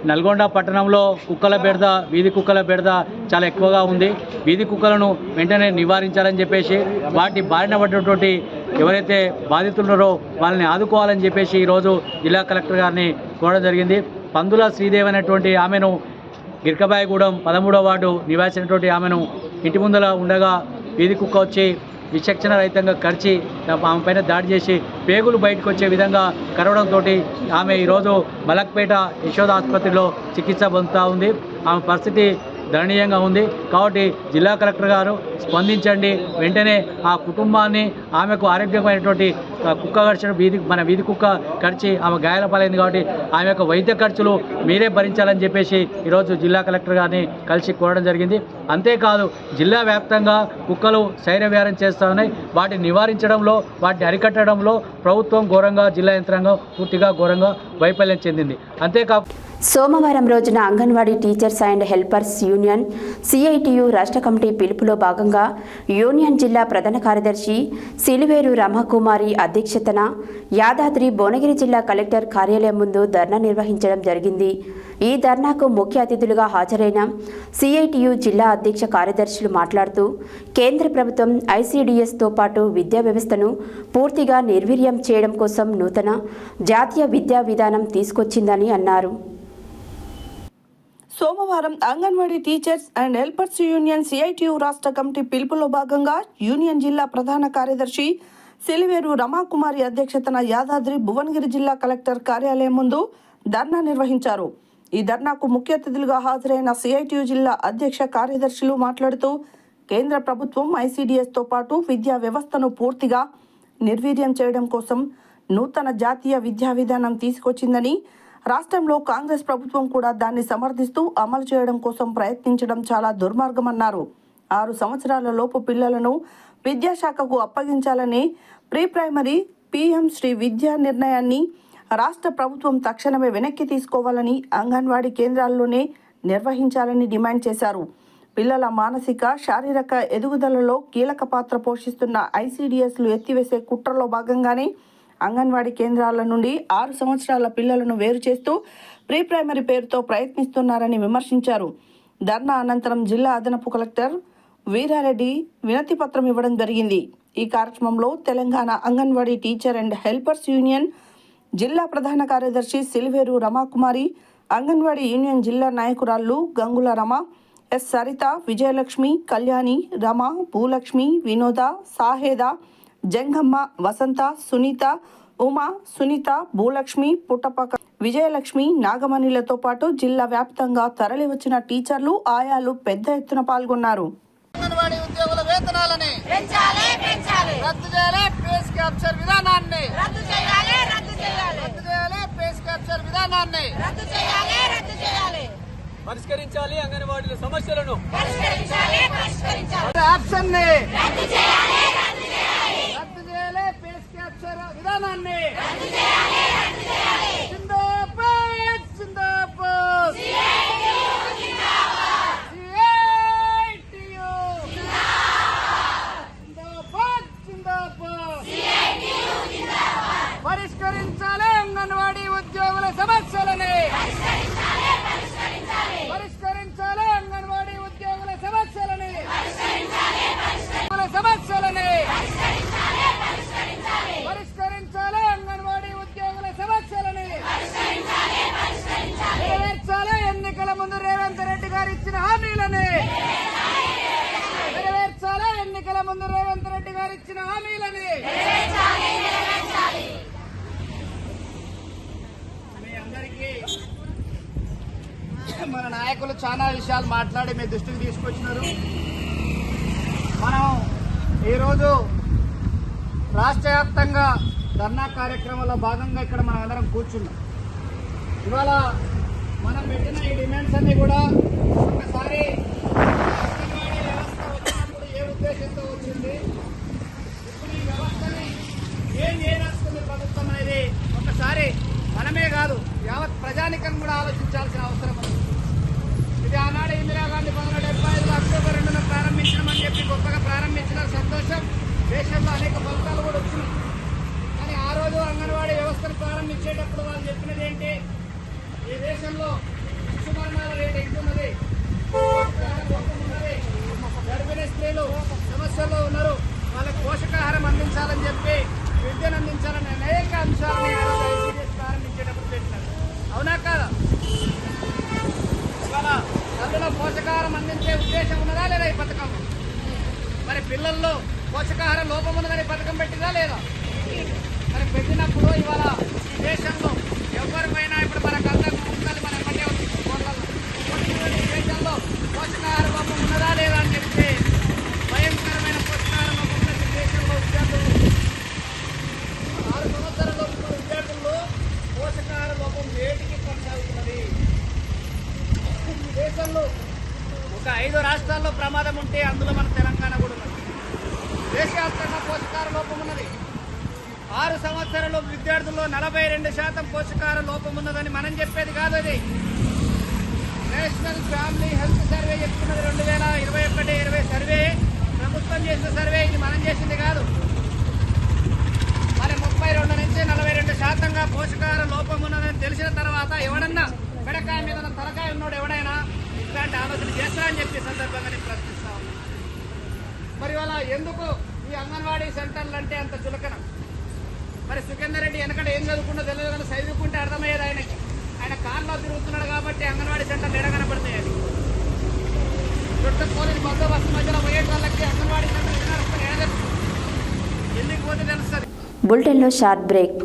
నల్గొండ పట్టణంలో కుక్కల బెడద, వీధి కుక్కల బెడద చాలా ఎక్కువగా ఉంది. వీధి కుక్కలను వెంటనే నివారించాలని చెప్పేసి వాటి బారిన పడినటువంటి ఎవరైతే బాధితులున్నారో వాళ్ళని ఆదుకోవాలని చెప్పేసి ఈరోజు జిల్లా కలెక్టర్ గారిని కోరడం జరిగింది. పందుల శ్రీదేవి అనేటువంటి ఆమెను గిర్కబాయిగూడెం 13వ వార్డు నివాసినటువంటి ఆమెను ఇంటి ముందర ఉండగా వీధి కుక్క వచ్చి విచక్షణ రహితంగా కరిచి ఆమె పైన దాడి చేసి పేగులు బయటకు వచ్చే విధంగా కరవడంతో ఆమె ఈరోజు మలక్పేట యశోద ఆసుపత్రిలో చికిత్స పొందుతూ ఉంది. ఆమె పరిస్థితి దయనీయంగా ఉంది. కాబట్టి జిల్లా కలెక్టర్ గారు స్పందించండి. వెంటనే ఆ కుటుంబాన్ని ఆమెకు ఆరోగ్యమైనటువంటి కుక్క ఖర్చును వీధి కుక్క ఖర్చి ఆమె గాయాల పాలైంది. కాబట్టి ఆమె యొక్క వైద్య ఖర్చులు మీరే భరించాలని చెప్పేసి ఈరోజు జిల్లా కలెక్టర్ గారిని కలిసి కోరడం జరిగింది. అంతేకాదు జిల్లా వ్యాప్తంగా కుక్కలు శైర్యవ్యారం చేస్తూ ఉన్నాయి. వాటిని నివారించడంలో వాటిని అరికట్టడంలో ప్రభుత్వం ఘోరంగా, జిల్లా యంత్రాంగం పూర్తిగా ఘోరంగా వైఫల్యం చెందింది. అంతేకాదు సోమవారం రోజున anganwadi teachers and helpers union CITU రాష్ట్ర కమిటీ పిలుపులో భాగంగా యూనియన్ జిల్లా ప్రధాన కార్యదర్శి సిలివేరు రమాకుమారి అధ్యక్షతన యాదాద్రి భువనగిరి జిల్లా కలెక్టర్ కార్యాలయం ముందు ధర్నా నిర్వహించడం జరిగింది. ఈ ధర్నాకు ముఖ్య అతిథులుగా హాజరైన సిఐటియు జిల్లా అధ్యక్ష కార్యదర్శులు మాట్లాడుతూ కేంద్ర ప్రభుత్వం ఐసిడిఎస్తో పాటు విద్యా వ్యవస్థను పూర్తిగా నిర్వీర్యం చేయడం కోసం నూతన జాతీయ విద్యా విధానం తీసుకొచ్చిందని అన్నారు. సోమవారం anganwadi teachers and helpers union CITU రాష్ట్ర కమిటీ పిలుపులో భాగంగా యూనియన్ జిల్లా ప్రధాన కార్యదర్శి సిలివేరు రమాకుమారి అధ్యక్షతన యాదాద్రి భువనగిరి జిల్లా కలెక్టర్ కార్యాలయం ముందు ధర్నా నిర్వహించారు. ఈ ధర్నాకు ముఖ్య అతిథులుగా హాజరైన సిఐటియు జిల్లా అధ్యక్ష కార్యదర్శులు మాట్లాడుతూ కేంద్ర ప్రభుత్వం ఐసిడిఎస్తో పాటు విద్యా వ్యవస్థను పూర్తిగా నిర్వీర్యం చేయడం కోసం నూతన జాతీయ విద్యా విధానం తీసుకొచ్చిందని, రాష్ట్రంలో కాంగ్రెస్ ప్రభుత్వం కూడా దాన్ని సమర్థిస్తూ అమలు చేయడం కోసం ప్రయత్నించడం చాలా దుర్మార్గమన్నారు. 6 సంవత్సరాల లోపు పిల్లలను విద్యాశాఖకు అప్పగించాలని ప్రీ ప్రైమరీ పిఎం శ్రీ విద్యా నిర్ణయాన్ని రాష్ట్ర ప్రభుత్వం తక్షణమే వెనక్కి తీసుకోవాలని, అంగన్వాడీ కేంద్రాల్లోనే నిర్వహించాలని డిమాండ్ చేశారు. పిల్లల మానసిక శారీరక ఎదుగుదలలో కీలక పాత్ర పోషిస్తున్న ఐసిడిఎస్లు ఎత్తివేసే కుట్రలో భాగంగానే అంగన్వాడీ కేంద్రాల నుండి 6 సంవత్సరాల పిల్లలను వేరు చేస్తూ ప్రీ ప్రైమరీ పేరుతో ప్రయత్నిస్తున్నారని విమర్శించారు. ధర్నా అనంతరం జిల్లా అదనపు కలెక్టర్ వీరారెడ్డి వినతి పత్రం ఇవ్వడం జరిగింది. ఈ కార్యక్రమంలో Telangana anganwadi teacher and helpers union జిల్లా ప్రధాన కార్యదర్శి సిలివేరు రమాకుమారి, అంగన్వాడీ యూనియన్ జిల్లా నాయకురాళ్లు గంగుల రమ, ఎస్ సరిత, విజయలక్ష్మి, కళ్యాణి, రమ, భూలక్ష్మి, వినోద, సాహేద, జంగమ్మ, వసంత, సునీత, ఉమా, సునీత, భూలక్ష్మి, పుట్టపక, విజయలక్ష్మి, నాగమణిలతో పాటు జిల్లా వ్యాప్తంగా తరలి వచ్చిన టీచర్లు, ఆయాలు పెద్ద ఎత్తున పాల్గొన్నారు. అంగన్వాడీ ఉద్యోగుల వేతనాలని పెంచాలి రద్దు చేయాలి, పేస్ క్యాప్చర్ విధానాన్ని రద్దు చేయాలి పేస్ క్యాప్చర్ విధానాన్ని రద్దు చేయాలి పరిష్కరించాలి, అంగన్వాడీల సమస్యలను పరిష్కరించాలి ఆప్షన్ ని రద్దు చేయాలి పేస్ క్యాప్చర్ విధానాన్ని రద్దు చేయాలి జిందాబాద్ పరిష్కరించాలి అంగన్వాడీ ఉద్యోగుల సమస్యలని పరిష్కరించాలి అంగన్వాడీ ఉద్యోగుల సమస్యలని పరిష్కరించాలి అంగన్వాడీ ఉద్యోగుల సమస్యలని నెరవేర్చాలి ఎన్నికల ముందు రేవంత్ రెడ్డి గారు ఇచ్చిన హామీలని నెరవేర్చాలి ఎన్నికల ముందు రేవంత్ రెడ్డి గారు ఇచ్చిన హామీలని మన నాయకులు చాలా విషయాలు మాట్లాడి మీ దృష్టికి తీసుకొచ్చినారు. మనం ఈరోజు రాష్ట్ర వ్యాప్తంగా ధర్నా కార్యక్రమంలో భాగంగా ఇక్కడ మనం అందరం కూర్చున్నాం. ఇవాళ మనం పెట్టిన ఈ డిమాండ్స్ అన్ని కూడా ఒకసారి అంగన్వాడీ వ్యవస్థ వచ్చినప్పుడు ఏ ఉద్దేశంతో వచ్చింది, ఇప్పుడు ఈ వ్యవస్థని ఏం చేయదలుచుకుంది ప్రభుత్వం అనేది ఒకసారి మనమే కాదు యావత్ ప్రజానికం కూడా ఆలోచించాల్సిన అవసరం ఉంది. ఇది ఆనాడు ఇందిరాగాంధీ 1975 అక్టోబర్ 2న ప్రారంభించడమని చెప్పి గొప్పగా ప్రారంభించిన సంతోషం, దేశంలో అనేక ఫలితాలు కూడా వచ్చినాయి. కానీ ఆ రోజు అంగన్వాడీ వ్యవస్థను ప్రారంభించేటప్పుడు వాళ్ళు చెప్పినది ఏంటి, ఈ దేశంలో శిశు మరణాల రేటు ఎక్కున్నది, గర్భిణీ స్త్రీలు సమస్యల్లో ఉన్నారు, వాళ్ళకి పోషకాహారం అందించాలని చెప్పి, విద్యను అందించాలని అనేక అంశాలను ప్రారంభించేటప్పుడు పెట్టినారు. అవునా కాదా? ఇవాళ తల్లులో పోషకాహారం అందించే ఉద్దేశం ఉన్నదా లేదా ఈ పథకం? మరి పిల్లల్లో పోషకాహార లోపం ఉన్నదని పథకం పెట్టిందా లేదా? మరి పెట్టినప్పుడు ఇవాళ ఈ దేశంలో ఎవరిపైనా ఇప్పుడు మనకు అందరూ ఉండాలి, మన ఎమ్మటే దేశంలో పోషకాహార లోపం ఉన్నదా లేదా అని చెప్తే భయంకరమైన పోషకాహార లోపం ఉన్న దేశంలో విద్యార్థులు 6 సంవత్సరాల లోపు విద్యార్థుల్లో పోషకాహార లోపం వేటికి కొనసాగుతున్నది. ఈ దేశంలో ఒక 5 రాష్ట్రాల్లో ప్రమాదం ఉంటే అందులో మన తెలంగాణ కూడా ఉన్నది. దేశవ్యాప్తంగా పోషకాహార లోపం ఉన్నది. 6 సంవత్సరాలు విద్యార్థుల్లో 42% పోషకాహార లోపం ఉన్నదని మనం చెప్పేది కాదు. అది నేషనల్ ఫ్యామిలీ హెల్త్ సర్వే చెప్తున్నది. 2021-20 సర్వే, ప్రభుత్వం చేసిన సర్వే, ఇది మనం చేసింది కాదు. మరి 32 నుంచి 42%గా పోషకాహార లోపం ఉన్నదని తెలిసిన తర్వాత ఎవడన్నా పెడకాయ మీద తలకాయ ఉన్నాడు ఎవడైనా ఇట్లాంటి ఆలోచన చేస్తారని చెప్పి సందర్భంగా నేను ప్రశ్నిస్తా ఉన్నాను. మరి వాళ్ళ ఎందుకు ఈ అంగన్వాడీ సెంటర్లు అంటే అంత చులకన? మరి సుఖేందర్ రెడ్డి వెనకడ ఏం చదువుకున్నా తెలియదు కానీ చదువుకుంటే అర్థమయ్యేది ఆయనకి. ఆయన కార్లో తిరుగుతున్నాడు కాబట్టి అంగన్వాడీ సెంటర్లు ఎడగనపడతాయి. అది చుట్టూ పోలీసు బందోబస్తు మధ్యలో పోయే వాళ్ళకి అంగన్వాడీ సెంటర్ ఎందుకు పోతే తెలుస్తుంది. బులెటిన్లో short break.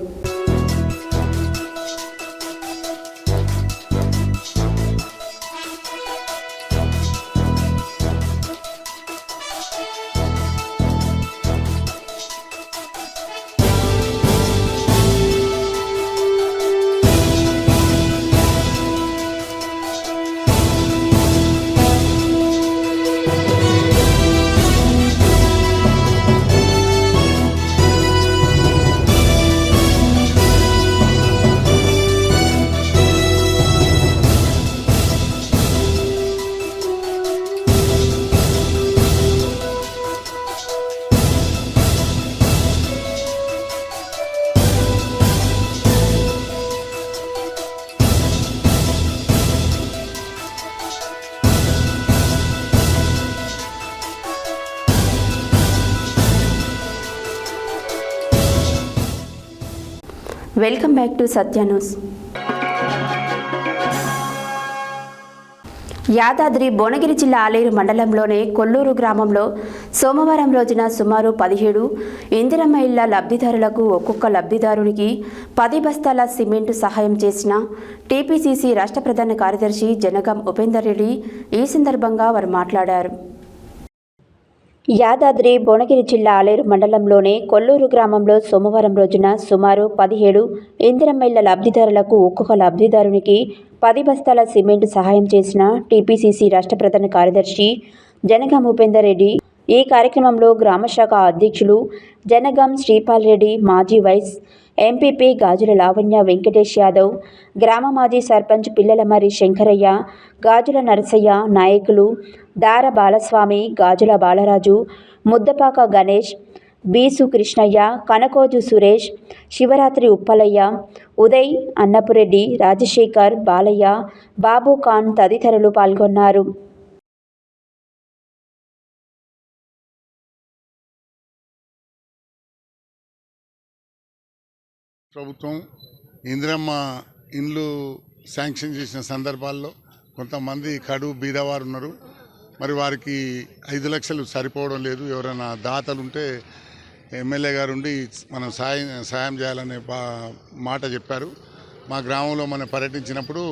Welcome back to Satya news. Yadadri Bhuvanagiri జిల్లా ఆలేరు మండలంలోని కొల్లూరు గ్రామంలో సోమవారం రోజున సుమారు 17 ఇందిరమ్మ ఇళ్ల లబ్ధిదారులకు ఒక్కొక్క లబ్ధిదారునికి 10 బస్తాల సిమెంటు సహాయం చేసిన టీపీసీసీ రాష్ట్ర ప్రధాన కార్యదర్శి జనగాం ఉపేందర్ రెడ్డి. ఈ సందర్భంగా వారు మాట్లాడారు. యాదాద్రి భువనగిరి జిల్లా ఆలేరు మండలంలోని కొల్లూరు గ్రామంలో సోమవారం రోజున సుమారు 17 ఇందిరమ్మ ఇళ్ల లబ్ధిదారులకు ఒక్కొక్క లబ్ధిదారునికి 10 బస్తాల సిమెంటు సహాయం చేసిన టీపీసీసీ రాష్ట్ర ప్రధాన కార్యదర్శి జనగాం ఉపేందర్ రెడ్డి. ఈ కార్యక్రమంలో గ్రామశాఖ అధ్యక్షులు జనగాం శ్రీపాల్ రెడ్డి, మాజీ వైస్ ఎంపీపీ గాజుల లావణ్య వెంకటేష్ యాదవ్, గ్రామ మాజీ సర్పంచ్ పిల్లలమరి శంకరయ్య, గాజుల నరసయ్య, నాయకులు దార బాలస్వామి, గాజుల బాలరాజు, ముద్దపాక గణేష్, బీసు కృష్ణయ్య, కనకోజు సురేష్, శివరాత్రి ఉప్పలయ్య, ఉదయ్, అన్నపురెడ్డి, రాజశేఖర్, బాలయ్య, బాబు ఖాన్ తదితరులు పాల్గొన్నారు. ప్రభుత్వం ఇందిరమ్మ ఇండ్లు శాంక్షన్ చేసిన సందర్భాల్లో కొంతమంది కడు బీదవారు ఉన్నారు. మరి వారికి 5 లక్షలు సరిపోవడం లేదు. ఎవరైనా దాతలు ఉంటే ఎమ్మెల్యే గారు ఉండి మనం సాయం చేయాలనే మాట చెప్పారు. మా గ్రామంలో మనం పర్యటించినప్పుడు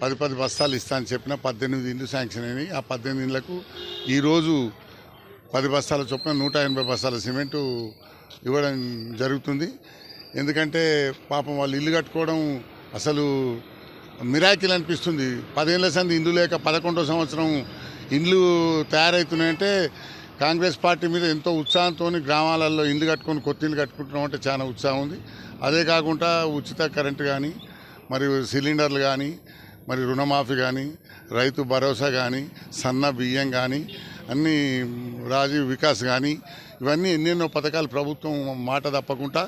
10 బస్తాలు ఇస్తా అని చెప్పిన 18 ఇండ్లు శాంక్షన్ అయినాయి. ఆ 18 ఇండ్లకు ఈరోజు 10 బస్తాల చొప్పున 180 బస్తాల సిమెంటు ఇవ్వడం జరుగుతుంది. ఎందుకంటే పాపం వాళ్ళు ఇల్లు కట్టుకోవడం అసలు మిరాకిల్ అనిపిస్తుంది. 10 ఏళ్ల సంది ఇల్లు లేక 11వ సంవత్సరం ఇండ్లు తయారవుతున్నాయంటే కాంగ్రెస్ పార్టీ మీద ఎంతో ఉత్సాహంతో గ్రామాలలో ఇండ్లు కట్టుకొని కొత్త ఇల్లు కట్టుకుంటున్నాం అంటే చాలా ఉత్సాహం ఉంది. అదే కాకుండా ఉచిత కరెంటు కానీ, మరియు సిలిండర్లు కానీ, మరి రుణమాఫీ కానీ, రైతు భరోసా కానీ, సన్న బియ్యం కానీ, అన్నీ రాజీవ్ వికాస్ కానీ, ఇవన్నీ ఎన్నెన్నో పథకాలు ప్రభుత్వం మాట తప్పకుండా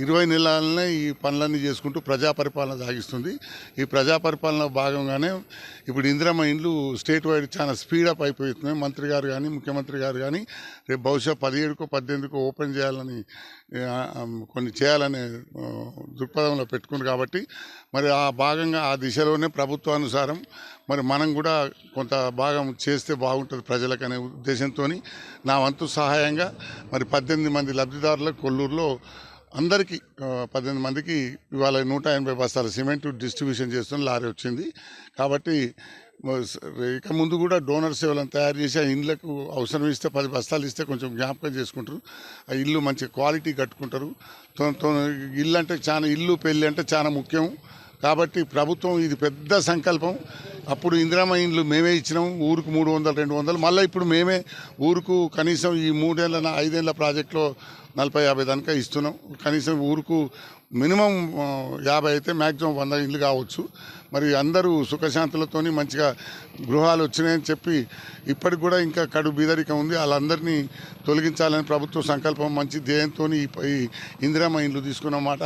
20 నెలలనే ఈ పనులన్నీ చేసుకుంటూ ప్రజాపరిపాలన సాగిస్తుంది. ఈ ప్రజాపరిపాలన భాగంగానే ఇప్పుడు ఇందిరమ్మ ఇండ్లు స్టేట్ వైడ్ చాలా స్పీడప్ అయిపోతున్నాయి. మంత్రి గారు కానీ, ముఖ్యమంత్రి గారు కానీ రేపు బహుశా 17కో 18కో ఓపెన్ చేయాలని కొన్ని చేయాలనే దృక్పథంలో పెట్టుకుంది. కాబట్టి మరి ఆ భాగంగా ఆ దిశలోనే ప్రభుత్వానుసారం మరి మనం కూడా కొంత భాగం చేస్తే బాగుంటుంది ప్రజలకనే ఉద్దేశంతో నా వంతు సహాయంగా మరి 18 మంది లబ్ధిదారులకు కొల్లూరులో అందరికీ 18 మందికి ఇవాళ 180 బస్తాల సిమెంట్ డిస్ట్రిబ్యూషన్ చేస్తున్న లారీ వచ్చింది. కాబట్టి ఇక ముందు కూడా డోనర్ సేవలను తయారు చేసి ఆ ఇండ్లకు అవసరం ఇస్తే 10 బస్తాలు ఇస్తే కొంచెం జ్ఞాపకం చేసుకుంటారు. ఆ ఇల్లు మంచి క్వాలిటీ కట్టుకుంటారు. ఇల్లు అంటే చాలా, ఇల్లు పెళ్ళి అంటే చాలా ముఖ్యం. కాబట్టి ప్రభుత్వం ఇది పెద్ద సంకల్పం. అప్పుడు ఇందిరమ్మ ఇండ్లు మేమే ఇచ్చినాం, ఊరుకు 300, 200. మళ్ళీ ఇప్పుడు మేమే ఊరుకు కనీసం ఈ 3 ఏళ్ళ 5 ఏళ్ళ ప్రాజెక్టులో 40-50 దాకా ఇస్తున్నాం. కనీసం ఊరుకు మినిమం 50 అయితే మ్యాక్సిమం 100 ఇండ్లు కావచ్చు. మరి అందరూ సుఖశాంతులతోని మంచిగా గృహాలు వచ్చినాయని చెప్పి ఇప్పటికి కూడా ఇంకా కడు బీదరికం ఉంది, వాళ్ళందరినీ తొలగించాలని ప్రభుత్వ సంకల్పం మంచి ధ్యేయంతో ఈ ఇందిరమ్మ ఇండ్లు తీసుకున్న మాట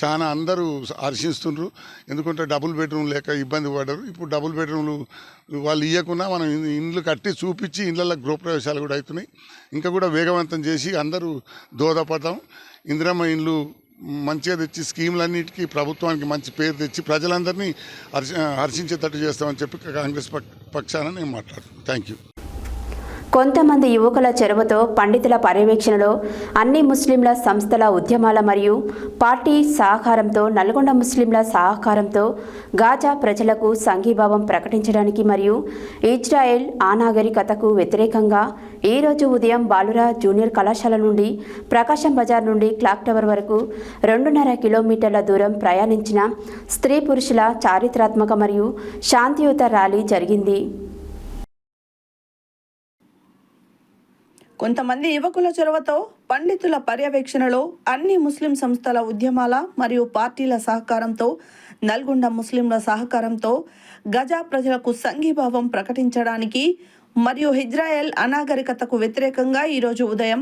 చాలా అందరూ హర్షిస్తుండ్రు. ఎందుకంటే డబుల్ బెడ్రూమ్ లేక ఇబ్బంది పడ్డారు. ఇప్పుడు డబుల్ బెడ్రూమ్లు వాళ్ళు ఇవ్వకుండా మనం ఇండ్లు కట్టి చూపించి ఇళ్ళల్లో గృహప్రవేశాలు కూడా అవుతున్నాయి. ఇంకా కూడా వేగవంతం చేసి అందరూ దోహదపడతాం. ఇందిరమ్మ ఇండ్లు మంచిగా తెచ్చి స్కీములన్నిటికీ ప్రభుత్వానికి మంచి పేరు తెచ్చి ప్రజలందరినీ హర్షించేటట్టు చేస్తామని చెప్పి కాంగ్రెస్ పక్షాన నేను మాట్లాడుతున్నాను. Thank you. కొంతమంది యువకుల చొరవతో పండితుల పర్యవేక్షణలో అన్ని ముస్లింల సంస్థల ఉద్యమాల మరియు పార్టీ సహకారంతో నల్గొండ ముస్లింల సహకారంతో గాజా ప్రజలకు సంఘీభావం ప్రకటించడానికి మరియు ఇజ్రాయెల్ అనాగరికతకు వ్యతిరేకంగా ఈరోజు ఉదయం బాలురా జూనియర్ కళాశాల నుండి ప్రకాశం బజార్ నుండి క్లాక్ టవర్ వరకు 2.5 కిలోమీటర్ల దూరం ప్రయాణించిన స్త్రీ పురుషుల చారిత్రాత్మక మరియు శాంతియుత ర్యాలీ జరిగింది. కొంతమంది యువకుల చొరవతో పండితుల పర్యవేక్షణలో అన్ని ముస్లిం సంస్థల ఉద్యమాల మరియు పార్టీల సహకారంతో నల్గొండ ముస్లింల సహకారంతో గజా ప్రజలకు సంఘీభావం ప్రకటించడానికి మరియు ఇజ్రాయెల్ అనాగరికతకు వ్యతిరేకంగా ఈరోజు ఉదయం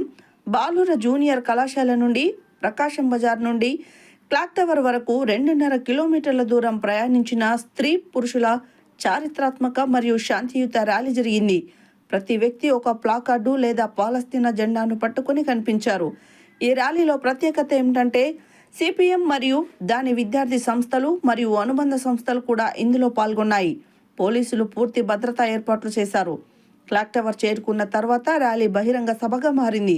బాలుర జూనియర్ కళాశాల నుండి ప్రకాశం బజార్ నుండి క్లాక్ టవర్ వరకు 2.5 కిలోమీటర్ల దూరం ప్రయాణించిన స్త్రీ పురుషుల చారిత్రాత్మక మరియు శాంతియుత ర్యాలీ జరిగింది. ప్రతి వ్యక్తి ఒక ప్లాకార్డు లేదా పాలస్తీనా జెండాను పట్టుకుని కనిపించారు. ఈ ర్యాలీలో ప్రత్యేకత ఏమిటంటే సిపిఎం మరియు దాని విద్యార్థి సంస్థలు మరియు అనుబంధ సంస్థలు కూడా ఇందులో పాల్గొన్నాయి. పోలీసులు పూర్తి భద్రతా ఏర్పాట్లు చేశారు. క్లాక్ టవర్ చేరుకున్న తర్వాత ర్యాలీ బహిరంగ సభగా మారింది.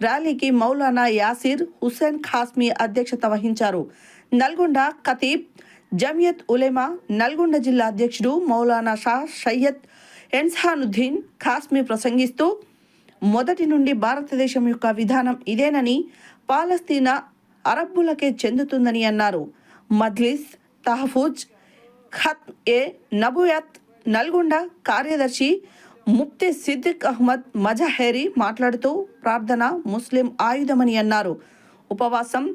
ర్యాలీకి మౌలానా యాసిర్ హుస్సేన్ ఖాస్మీ అధ్యక్షత వహించారు. నల్గొండ ఖతీబ్ జమియత్ ఉలెమా నల్గొండ జిల్లా అధ్యక్షుడు మౌలానా షా సయ్యద్ ఎన్సానుద్దీన్ ఖాస్మీ ప్రసంగిస్తూ మొదటి నుండి భారతదేశం యొక్క విధానం ఇదేనని, పాలస్తీనా అరబ్బులకే చెందుతుందని అన్నారు. మజ్లిస్ తహఫూజ్ ఖత్ ఏ నబుయత్ నల్గొండ కార్యదర్శి ముఫ్తీ సిద్దిక్ అహ్మద్ మజహేరి మాట్లాడుతూ ప్రార్థన ముస్లిం ఆయుధమని అన్నారు. ఉపవాసం,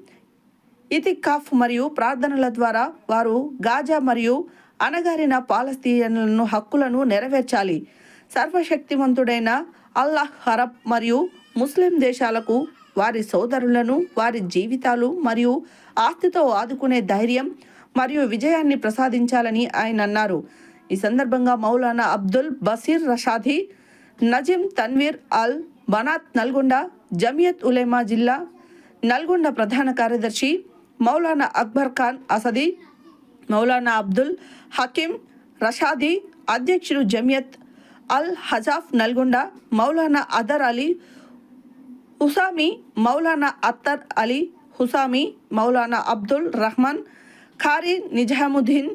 ఇతికాఫ్ మరియు ప్రార్థనల ద్వారా వారు గాజా మరియు అణగారిన పాలస్తీనియన్లను హక్కులను నెరవేర్చాలి. సర్వశక్తివంతుడైన అల్లాహ్ అరబ్ మరియు ముస్లిం దేశాలకు వారి సోదరులను వారి జీవితాలు మరియు ఆస్తితో ఆదుకునే ధైర్యం మరియు విజయాన్ని ప్రసాదించాలని ఆయన అన్నారు. ఈ సందర్భంగా మౌలానా అబ్దుల్ బసీర్ రషాదీ, నజీం తన్వీర్ అల్ బనాత్ నల్గొండ జమియత్ ఉలెమా జిల్లా నల్గొండ ప్రధాన కార్యదర్శి మౌలానా అక్బర్ ఖాన్ అసదీ, మౌలానా అబ్దుల్ హకీం రషాదీ, అధ్యక్షుడు Jamiat Al Hazaf Nalgonda Maulana Adhar Ali Husami, Maulana Attar Ali Husami, Maulana Abdul Rahman Qari Nizamuddin,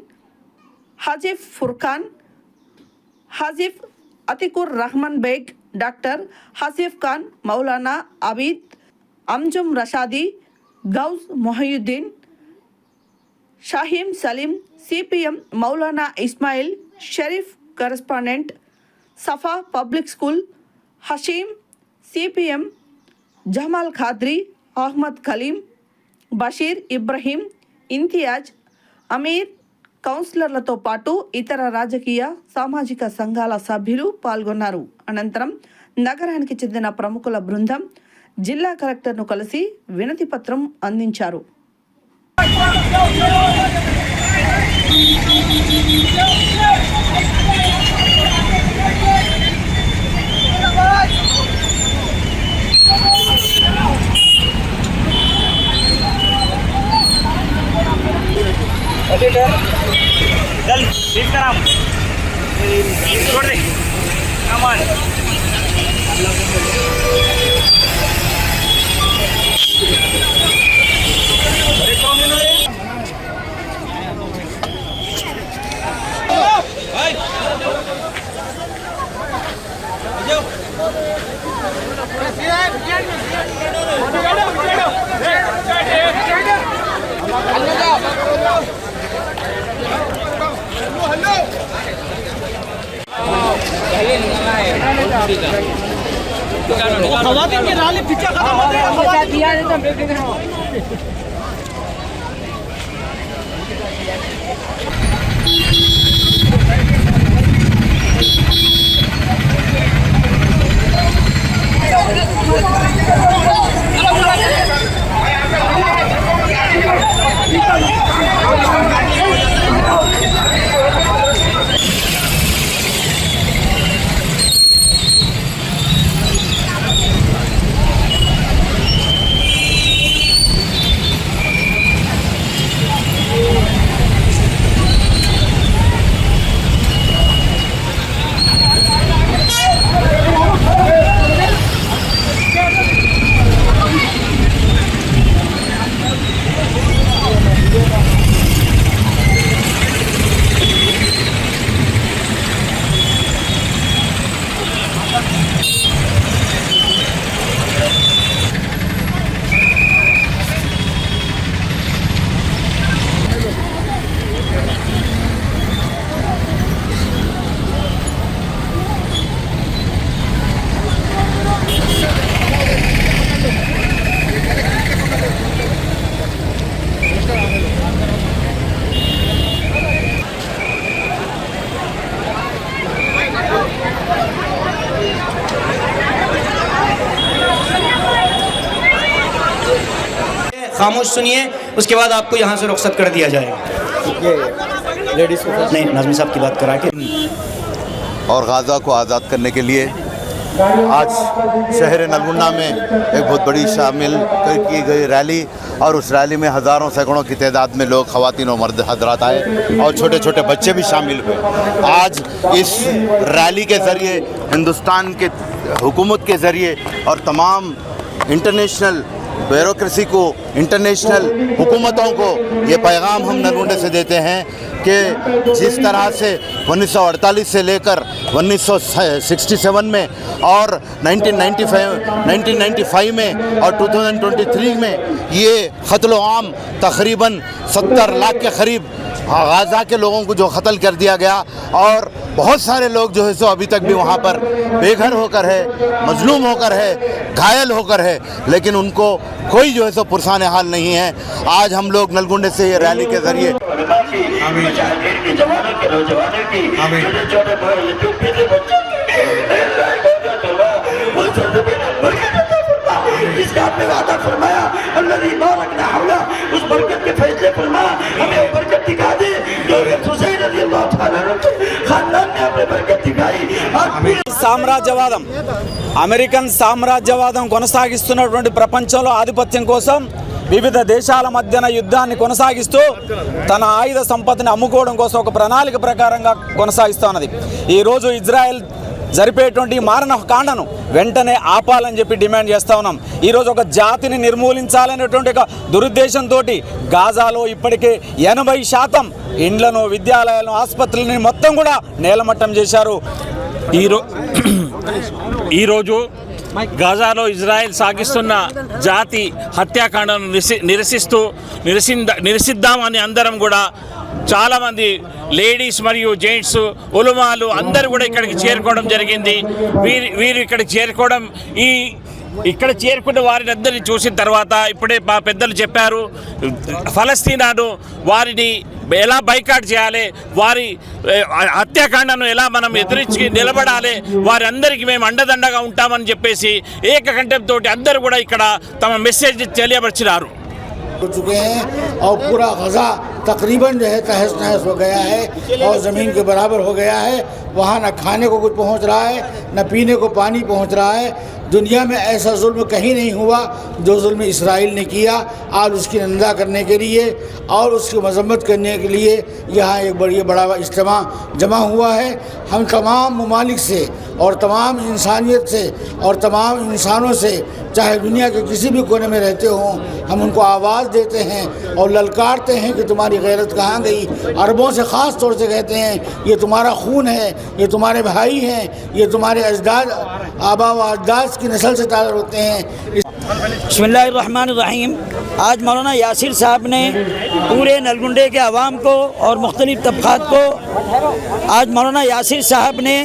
Hazeef Furqan, Hazeef Atiqur Rahman Baig, doctor Haseef Khan, Maulana Abid Anjum Rashadi, Ghouse Mohiuddin, Shaheem Saleem, CPM Maulana Ismail Sharif correspondent, Safa public school Hashim, CPM Jamal Qadri, Ahmed Kaleem, Basheer Ibrahim, Imtiaz, Ameer కౌన్సిలర్లతో పాటు ఇతర రాజకీయ సామాజిక సంఘాల సభ్యులు పాల్గొన్నారు. అనంతరం నగరానికి చెందిన ప్రముఖుల బృందం జిల్లా కలెక్టర్ను కలిసి వినతి పత్రం అందించారు. चल ठीक कराम छोड़ दे कमान खवातीन की रैली पीछे खत्म हो गई। खामोश सुनिए, उसके बाद आपको यहाँ से रुखसत कर दिया जाएगा। लेडीज को नहीं, नाज़मी साहब की बात करा के। और गाज़ा को आज़ाद करने के लिए आज शहर नलगुंडा में एक बहुत बड़ी शामिल की गई रैली, और उस रैली में हज़ारों सैकड़ों की तादाद में लोग, ख़वातीन और मर्द हज़रात आए और छोटे छोटे बच्चे भी शामिल हुए। आज इस रैली के ज़रिए हिंदुस्तान के हुकूमत के ज़रिए और तमाम इंटरनेशनल ब्यूरोक्रेसी को, इंटरनेशनल हुकूमतों को ये पैगाम हम नलगुंडे से देते हैं कि जिस तरह से 1948 से लेकर 1967 में और 1995 में और 2023 में ये क़त्ल आम तकरीबन 70 लाख के करीब गाज़ा के लोगों को जो क़त्ल कर दिया गया, और बहुत सारे लोग जो है सो अभी तक भी वहाँ पर बेघर होकर है, मजलूम होकर है, घायल होकर है, लेकिन उनको कोई जो है सो पुरसान हाल नहीं है। आज हम लोग नलगुंडे से ये रैली के ज़रिए जिसका आपने वादा फरमाया, अल्लाज़ी बारकना हौला, उस बरकत के फैसले फरमा, हमें वो बरकत दिखा दे जो हुसैन रज़ियल्लाहु तआला अन्हु खानदान ने हमें बरकत दिखाई। సామ్రాజ్యవాదం, అమెరికన్ సామ్రాజ్యవాదం కొనసాగిస్తున్నటువంటి ప్రపంచంలో ఆధిపత్యం కోసం వివిధ దేశాల మధ్యన యుద్ధాన్ని కొనసాగిస్తూ తన ఆయుధ సంపత్తిని అమ్ముకోవడం కోసం ఒక ప్రణాళిక ప్రకారంగా కొనసాగిస్తున్నది. ఈరోజు ఇజ్రాయెల్ జరిపేటువంటి మారణకాండను వెంటనే ఆపాలని చెప్పి డిమాండ్ చేస్తూ ఉన్నాం. ఈరోజు ఒక జాతిని నిర్మూలించాలనేటువంటి ఒక దురుద్దేశంతో గాజాలో ఇప్పటికే 80% ఇండ్లను, విద్యాలయాలను, ఆసుపత్రులని మొత్తం కూడా నేలమట్టం చేశారు. ఈరోజు గాజాలో ఇజ్రాయెల్ సాగిస్తున్న జాతి హత్యాకాండను నిరసిద్దామని అందరం కూడా చాలామంది లేడీస్ మరియు జెంట్స్, ఉలమాలు అందరూ కూడా ఇక్కడికి చేరుకోవడం జరిగింది. వీరు ఇక్కడికి చేరుకోవడం, ఇక్కడ చేరుకున్న వారిని అందరినీ చూసిన తర్వాత ఇప్పుడే మా పెద్దలు చెప్పారు, ఫలస్తీనాను వారిని ఎలా బైకాట్ చేయాలి, వారి హత్యాకాండను ఎలా మనం ఎదిరించి నిలబడాలి, వారి అందరికీ మేము అండదండగా ఉంటామని చెప్పేసి ఏకకంఠంతో అందరూ కూడా ఇక్కడ తమ మెసేజ్ తెలియపరిచినారు. हो चुके हैं और पूरा गज़ा तकरीबन जो है तहस नहस हो गया है और ज़मीन के बराबर हो गया है। वहाँ न खाने को कुछ पहुँच रहा है, न पीने को पानी पहुँच रहा है। दुनिया में ऐसा जुल्म कहीं नहीं हुआ जो जुल्म इसराइल ने किया। आज उसकी निंदा करने के लिए और उसकी मजम्मत करने के लिए यहाँ एक बड़ा इज्तिमा जमा हुआ है। हम तमाम ममालिक से और तमाम इंसानियत से और तमाम इंसानों से, चाहे दुनिया के किसी भी कोने में रहते हों, हम उनको आवाज़ देते हैं और ललकारते हैं कि तुम्हारी गैरत कहाँ गई। अरबों से ख़ास तौर से कहते हैं ये तुम्हारा खून है, ये तुम्हारे भाई हैं, ये तुम्हारे अजदाद, आबा व अजदाद की नस्ल से ताल्लुक़ होते हैं। बिस्मिल्लाहिर्रहमानिर्रहीम। आज मौलाना यासिर साहब ने पूरे नलगुंडे के अवाम को और मुख्तलिफ तबक़ात को, आज मौलाना यासिर साहब ने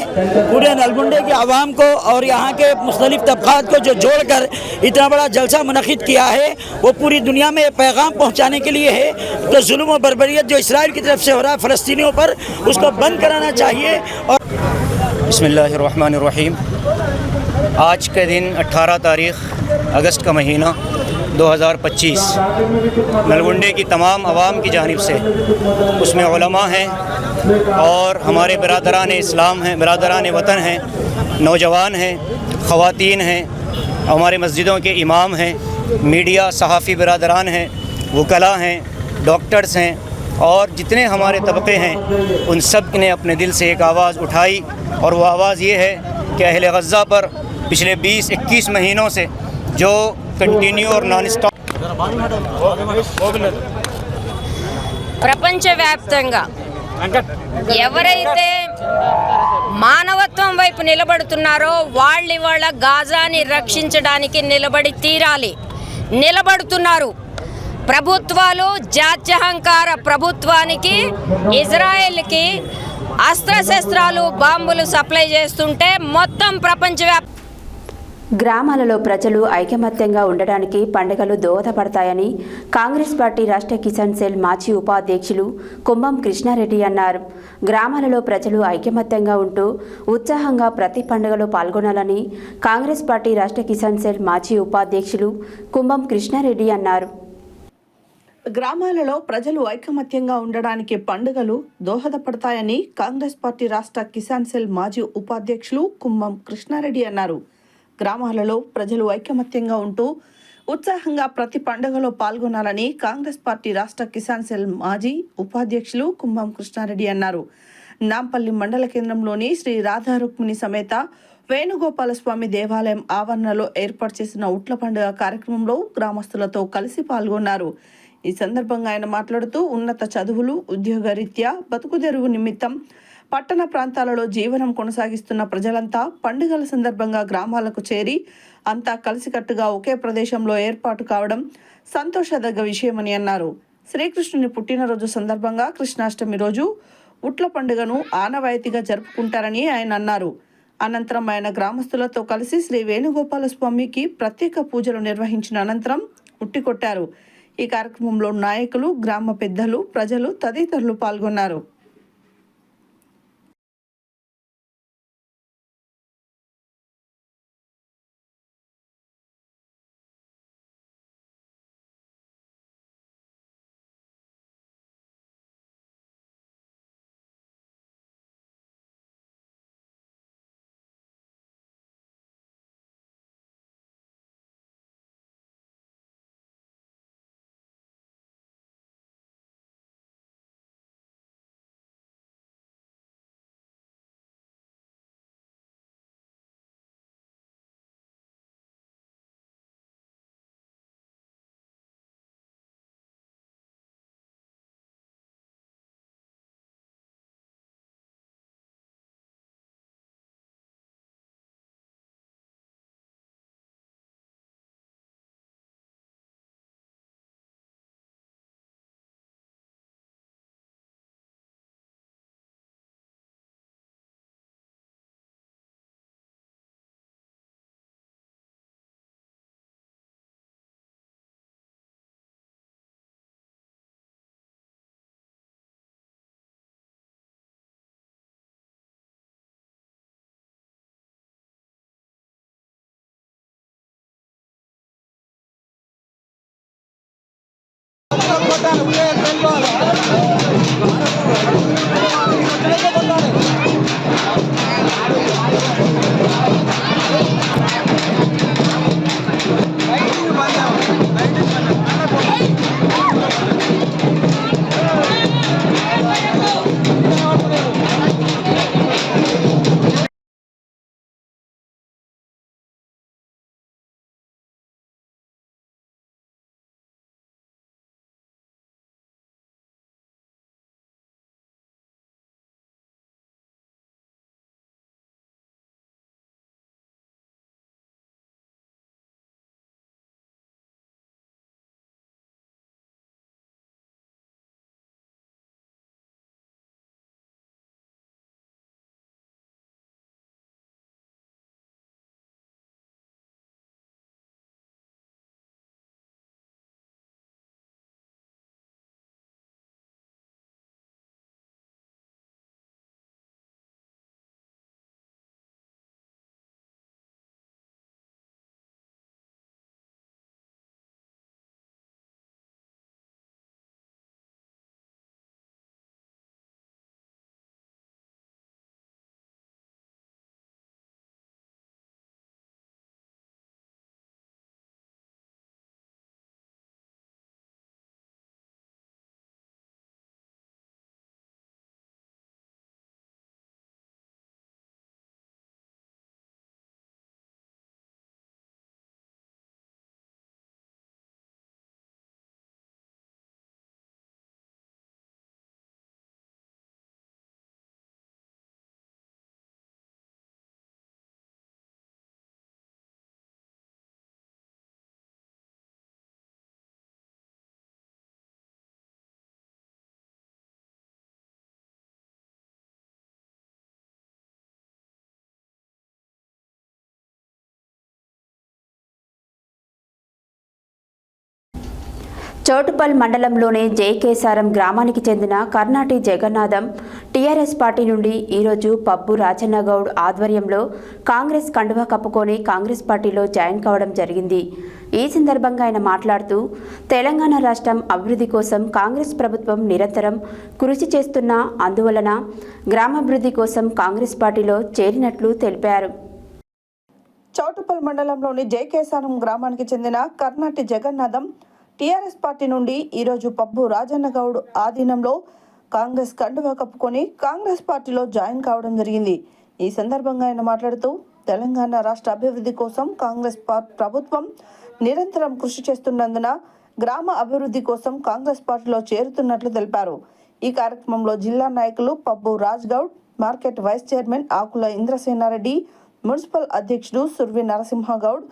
पूरे नलगुंडे के अवाम को और यहाँ के मुख्तलिफ तबक़ात को जो जोड़कर इतना बड़ा जलसा मुनक़िद किया है, वो पूरी दुनिया में पैगाम पहुँचाने के लिए है। तो जुल्म और बर्बरियत जो इसराइल की तरफ से हो रहा है फ़लस्तीनियों पर, उसको बंद कराना चाहिए। और बिस्मिल्लाहिर्रहमानिर्रहीम। आज के दिन 18 तारीख़ अगस्त का महीना 2025 नलगुंडे की तमाम आवाम की जानिब से, उसमें उलमा हैं और हमारे बिरादरान इस्लाम हैं, बिरादरान वतन हैं, नौजवान हैं, ख़वातीन हैं, हमारे मस्जिदों के इमाम हैं, मीडिया सहाफ़ी बिरादरान हैं, वकला हैं, डॉक्टर्स हैं और जितने हमारे तबक़े हैं, उन सब ने अपने दिल से एक आवाज़ उठाई और वो आवाज़ ये है कि अहले गज़ा पर पिछले 20-21 महीनों से जो कंटिन्यू और नॉन स्टॉप ప్రపంచవ్యాప్తంగా ఎవరైతే మానవత్వం వైపు నిలబడుతున్నారో వాళ్ళ గాజాని రక్షించడానికి నిలబడి తీరాలి, నిలబడుతున్నారు. ప్రభుత్వాలు జాత్యహంకార ప్రభుత్వానికి, ఇజ్రాయెల్కి అస్త్రశస్త్రాలు బాంబులు సప్లై చేస్తుంటే మొత్తం ప్రపంచవ్యాప్తంగా గ్రామాలలో ప్రజలు ఐకమత్యంగా ఉండడానికి పండుగలు దోహదపడతాయని కాంగ్రెస్ పార్టీ రాష్ట్ర కిసాన్ సెల్ మాజీ ఉపాధ్యక్షులు కుంభం కృష్ణారెడ్డి అన్నారు. గ్రామాలలో ప్రజలు ఐకమత్యంగా ఉంటూ ఉత్సాహంగా ప్రతి పండుగలో పాల్గొనాలని కాంగ్రెస్ పార్టీ రాష్ట్ర కిసాన్ సెల్ మాజీ ఉపాధ్యక్షులు కుంభం కృష్ణారెడ్డి అన్నారు. గ్రామాలలో ప్రజలు ఐకమత్యంగా ఉండడానికి పండుగలు దోహదపడతాయని కాంగ్రెస్ పార్టీ రాష్ట్ర కిసాన్ సెల్ మాజీ ఉపాధ్యక్షులు కుంభం కృష్ణారెడ్డి అన్నారు. గ్రామాలలో ప్రజలు ఐకమత్యంగా ఉంటూ ఉత్సాహంగా ప్రతి పండుగలో పాల్గొనాలని కాంగ్రెస్ పార్టీ రాష్ట్ర కిసాన్ సెల్ మాజీ ఉపాధ్యక్షులు కుంభం కృష్ణారెడ్డి అన్నారు. నాంపల్లి మండల కేంద్రంలోని శ్రీ రాధా రుక్మిణి సమేత వేణుగోపాలస్వామి దేవాలయం ఆవరణలో ఏర్పాటు చేసిన ఉట్ల పండుగ కార్యక్రమంలో గ్రామస్తులతో కలిసి పాల్గొన్నారు. ఈ సందర్భంగా ఆయన మాట్లాడుతూ ఉన్నత చదువులు, ఉద్యోగరీత్యా బతుకుదెరువు నిమిత్తం పట్టణ ప్రాంతాలలో జీవనం కొనసాగిస్తున్న ప్రజలంతా పండుగల సందర్భంగా గ్రామాలకు చేరి అంతా కలిసికట్టుగా ఒకే ప్రదేశంలో ఏర్పాటు కావడం సంతోషదగ్గ విషయమని అన్నారు. శ్రీకృష్ణుని పుట్టినరోజు సందర్భంగా కృష్ణాష్టమి రోజు ఉట్ల పండుగను ఆనవాయితీగా జరుపుకుంటారని ఆయన అన్నారు. అనంతరం ఆయన గ్రామస్తులతో కలిసి శ్రీ వేణుగోపాల స్వామికి ప్రత్యేక పూజలు నిర్వహించిన అనంతరం ఉట్టి కొట్టారు. ఈ కార్యక్రమంలో నాయకులు, గ్రామ పెద్దలు, ప్రజలు తదితరులు పాల్గొన్నారు. చౌటుపల్ మండలంలోని జయకేసారం గ్రామానికి చెందిన కర్ణాటి జగన్నాథం టీఆర్ఎస్ పార్టీ నుండి ఈరోజు పబ్బు రాజన్నగౌడ్ ఆధ్వర్యంలో కాంగ్రెస్ కండువా కప్పుకొని కాంగ్రెస్ పార్టీలో జాయిన్ కావడం జరిగింది. ఈ సందర్భంగా ఆయన మాట్లాడుతూ తెలంగాణ రాష్ట్రం అభివృద్ధి కోసం కాంగ్రెస్ ప్రభుత్వం నిరంతరం కృషి చేస్తున్న అందువలన గ్రామాభివృద్ధి కోసం కాంగ్రెస్ పార్టీలో చేరినట్లు తెలిపారు. చౌటుపల్ మండలంలోని జయకేసారం గ్రామానికి చెందిన కర్ణాటి జగన్నాథం టీఆర్ఎస్ పార్టీ నుండి ఈరోజు పబ్బు రాజన్నగౌడ్ ఆధీనంలో కాంగ్రెస్ కండువా కప్పుకొని కాంగ్రెస్ పార్టీలో జాయిన్ కావడం జరిగింది. ఈ సందర్భంగా ఆయన మాట్లాడుతూ తెలంగాణ రాష్ట్ర అభివృద్ధి కోసం కాంగ్రెస్ ప్రభుత్వం నిరంతరం కృషి చేస్తున్నందున గ్రామ అభివృద్ధి కోసం కాంగ్రెస్ పార్టీలో చేరుతున్నట్లు తెలిపారు. ఈ కార్యక్రమంలో జిల్లా నాయకులు Pabbu Raj Goud, market vice chairman Akula Indrasenareddy, municipal అధ్యక్షుడు సుర్వి నరసింహగౌడ్,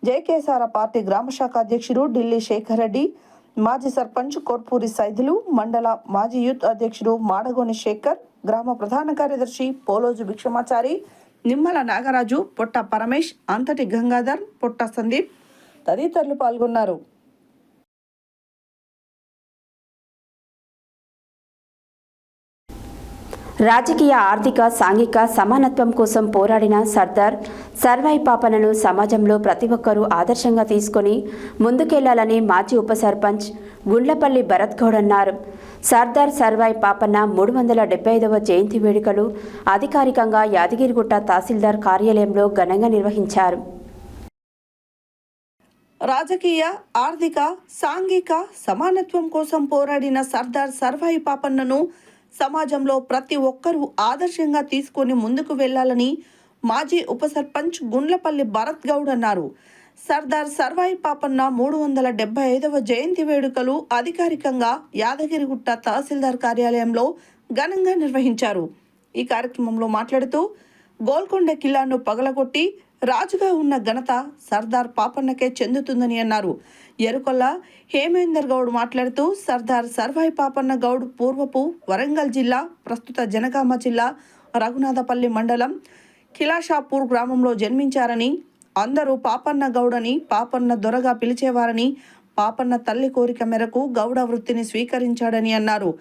జయకేసార పార్టీ గ్రామశాఖ అధ్యక్షుడు ఢిల్లీ శేఖర్ రెడ్డి, మాజీ సర్పంచ్ కోర్పూరి సైదులు, మండల మాజీ యూత్ అధ్యక్షుడు మాడగోని శేఖర్, గ్రామ ప్రధాన కార్యదర్శి పోలోజు భిక్షమాచారి, నిమ్మల నాగరాజు, పొట్ట పరమేష్, అంతటి గంగాధర్, పొట్ట సందీప్ తదితరులు పాల్గొన్నారు. రాజకీయ, ఆర్థిక, సాంఘిక సమానత్వం కోసం పోరాడిన సర్దార్ సర్వాయి పాపన్నను సమాజంలో ప్రతి ఒక్కరూ ఆదర్శంగా తీసుకొని ముందుకెళ్లాలని మాజీ ఉప సర్పంచ్ గుండ్లపల్లి భరత్ గౌడ్ అన్నారు. సర్దార్ సర్వాయి పాపన్న 375వ జయంతి వేడుకలు అధికారికంగా యాదగిరిగుట్ట తహసీల్దార్ కార్యాలయంలో ఘనంగా నిర్వహించారు. రాజకీయ, ఆర్థిక, సాంఘిక సమానత్వం కోసం పోరాడిన సర్దార్ సర్వాయి పాపన్నను సమాజంలో ప్రతి ఒక్కరూ ఆదర్శంగా తీసుకొని ముందుకు వెళ్లాలని మాజీ ఉప సర్పంచ్ గుండ్లపల్లి భరత్ గౌడ్ అన్నారు. సర్దార్ సర్వాయి పాపన్న 375వ జయంతి వేడుకలు అధికారికంగా యాదగిరిగుట్ట తహసీల్దార్ కార్యాలయంలో ఘనంగా నిర్వహించారు. ఈ కార్యక్రమంలో మాట్లాడుతూ గోల్కొండ కిల్లాను పగలగొట్టి రాజుగా ఉన్న ఘనత సర్దార్ పాపన్నకే చెందుతుందని అన్నారు. ఎరుకొల్ల హేమేందర్ గౌడ్ మాట్లాడుతూ సర్దార్ సర్వాయి పాపన్న గౌడ్ పూర్వపు వరంగల్ జిల్లా, ప్రస్తుత జనగామ జిల్లా రఘునాథపల్లి మండలం కిలాషాపూర్ గ్రామంలో జన్మించారని, అందరూ పాపన్న గౌడ్ అని పాపన్న దొరగా పిలిచేవారని, పాపన్న తల్లి కోరిక మేరకు గౌడ వృత్తిని స్వీకరించాడని అన్నారు.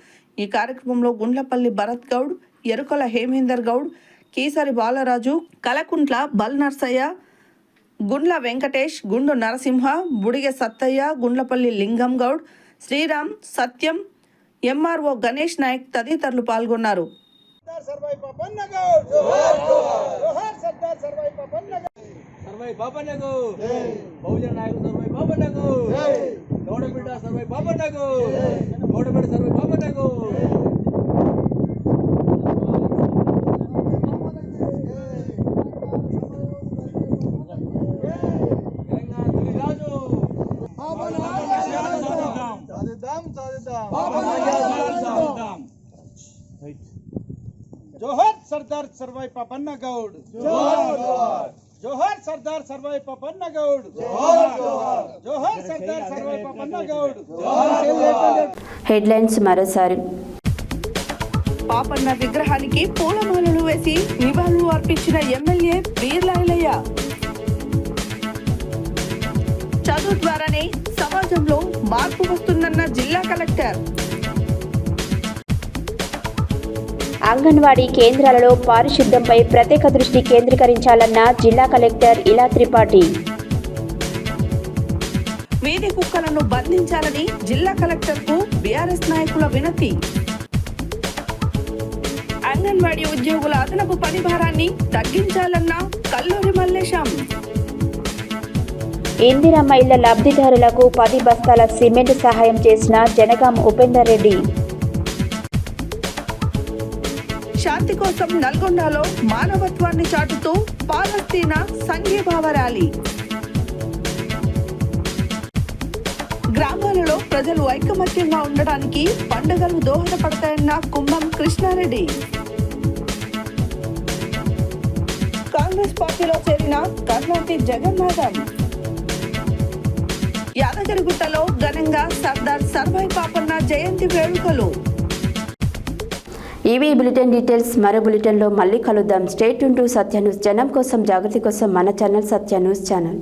ఈ కార్యక్రమంలో గుండ్లపల్లి భరత్ గౌడ్, ఎరుకొల హేమేందర్ గౌడ్, కీసరి బాలరాజు, కలకుంట్ల బల్ నర్సయ్య, గుండ్ల వెంకటేష్, గుండు నరసింహ, బుడిగె సత్తయ్య, గుండ్లపల్లి లింగం గౌడ్, శ్రీరామ్, సత్యం, ఎంఆర్ఓ గణేష్ నాయక్ తదితరులు పాల్గొన్నారు. జోహార్ సర్దార్ సర్వాయి పాపన్న గౌడ్, జోహార్ సర్దార్ సర్వాయి పాపన్న గౌడ్, జోహార్ సర్దార్ సర్వాయి పాపన్న గౌడ్. హెడ్లైన్స్ మరోసారి. పాపన్న విగ్రహానికి పూలమాలలు వేసి నివాళులు అర్పించిన ఎమ్మెల్యే బీర్లాయిలయ్య. చదువు ద్వారానే సమాజంలో మార్పు వస్తుందన్న జిల్లా కలెక్టర్. అంగన్వాడీ కేంద్రాలలో పారిశుద్ధ్యంపై ప్రత్యేక దృష్టి కేంద్రీకరించాలన్న జిల్లా కలెక్టర్ ఇలా త్రిపాఠి. వీధి కుక్కలను బంధించాలని జిల్లా కలెక్టర్కు బీఆర్ఎస్ నాయకుల వినతి. అంగన్వాడీ ఉద్యోగుల అదనపు పని భారాన్ని తగ్గించాలన్న కల్లూరి మల్లేశం. ఇందిరమ్మ ఇళ్ల లబ్ధిదారులకు 10 బస్తాల సిమెంట్ సహాయం చేసిన జనగాం ఉపేందర్ రెడ్డి. శాంతి కోసం నల్గొండలో మానవత్వాన్ని చాటుతూ పాలస్తీనా సంఘీభావ ర్యాలీ. గ్రామాలలో ప్రజలు ఐకమత్యంగా ఉండడానికి పండుగలు దోహదపడతాయన్న కుంభం కృష్ణారెడ్డి. కాంగ్రెస్ పార్టీలో చేరిన కర్ణాటి జగన్నాథం. యాదగిరిగుట్టలో ఘనంగా సర్దార్ సర్వాయి పాపన్న జయంతి వేడుకలు. ఇవి బులెటిన్ డీటెయిల్స్. మరో బులెటిన్లో మళ్ళీ కలుద్దాం. Stay tune to Satya news. జనం కోసం, జాగృతి కోసం మన ఛానల్ సత్య న్యూస్ ఛానల్.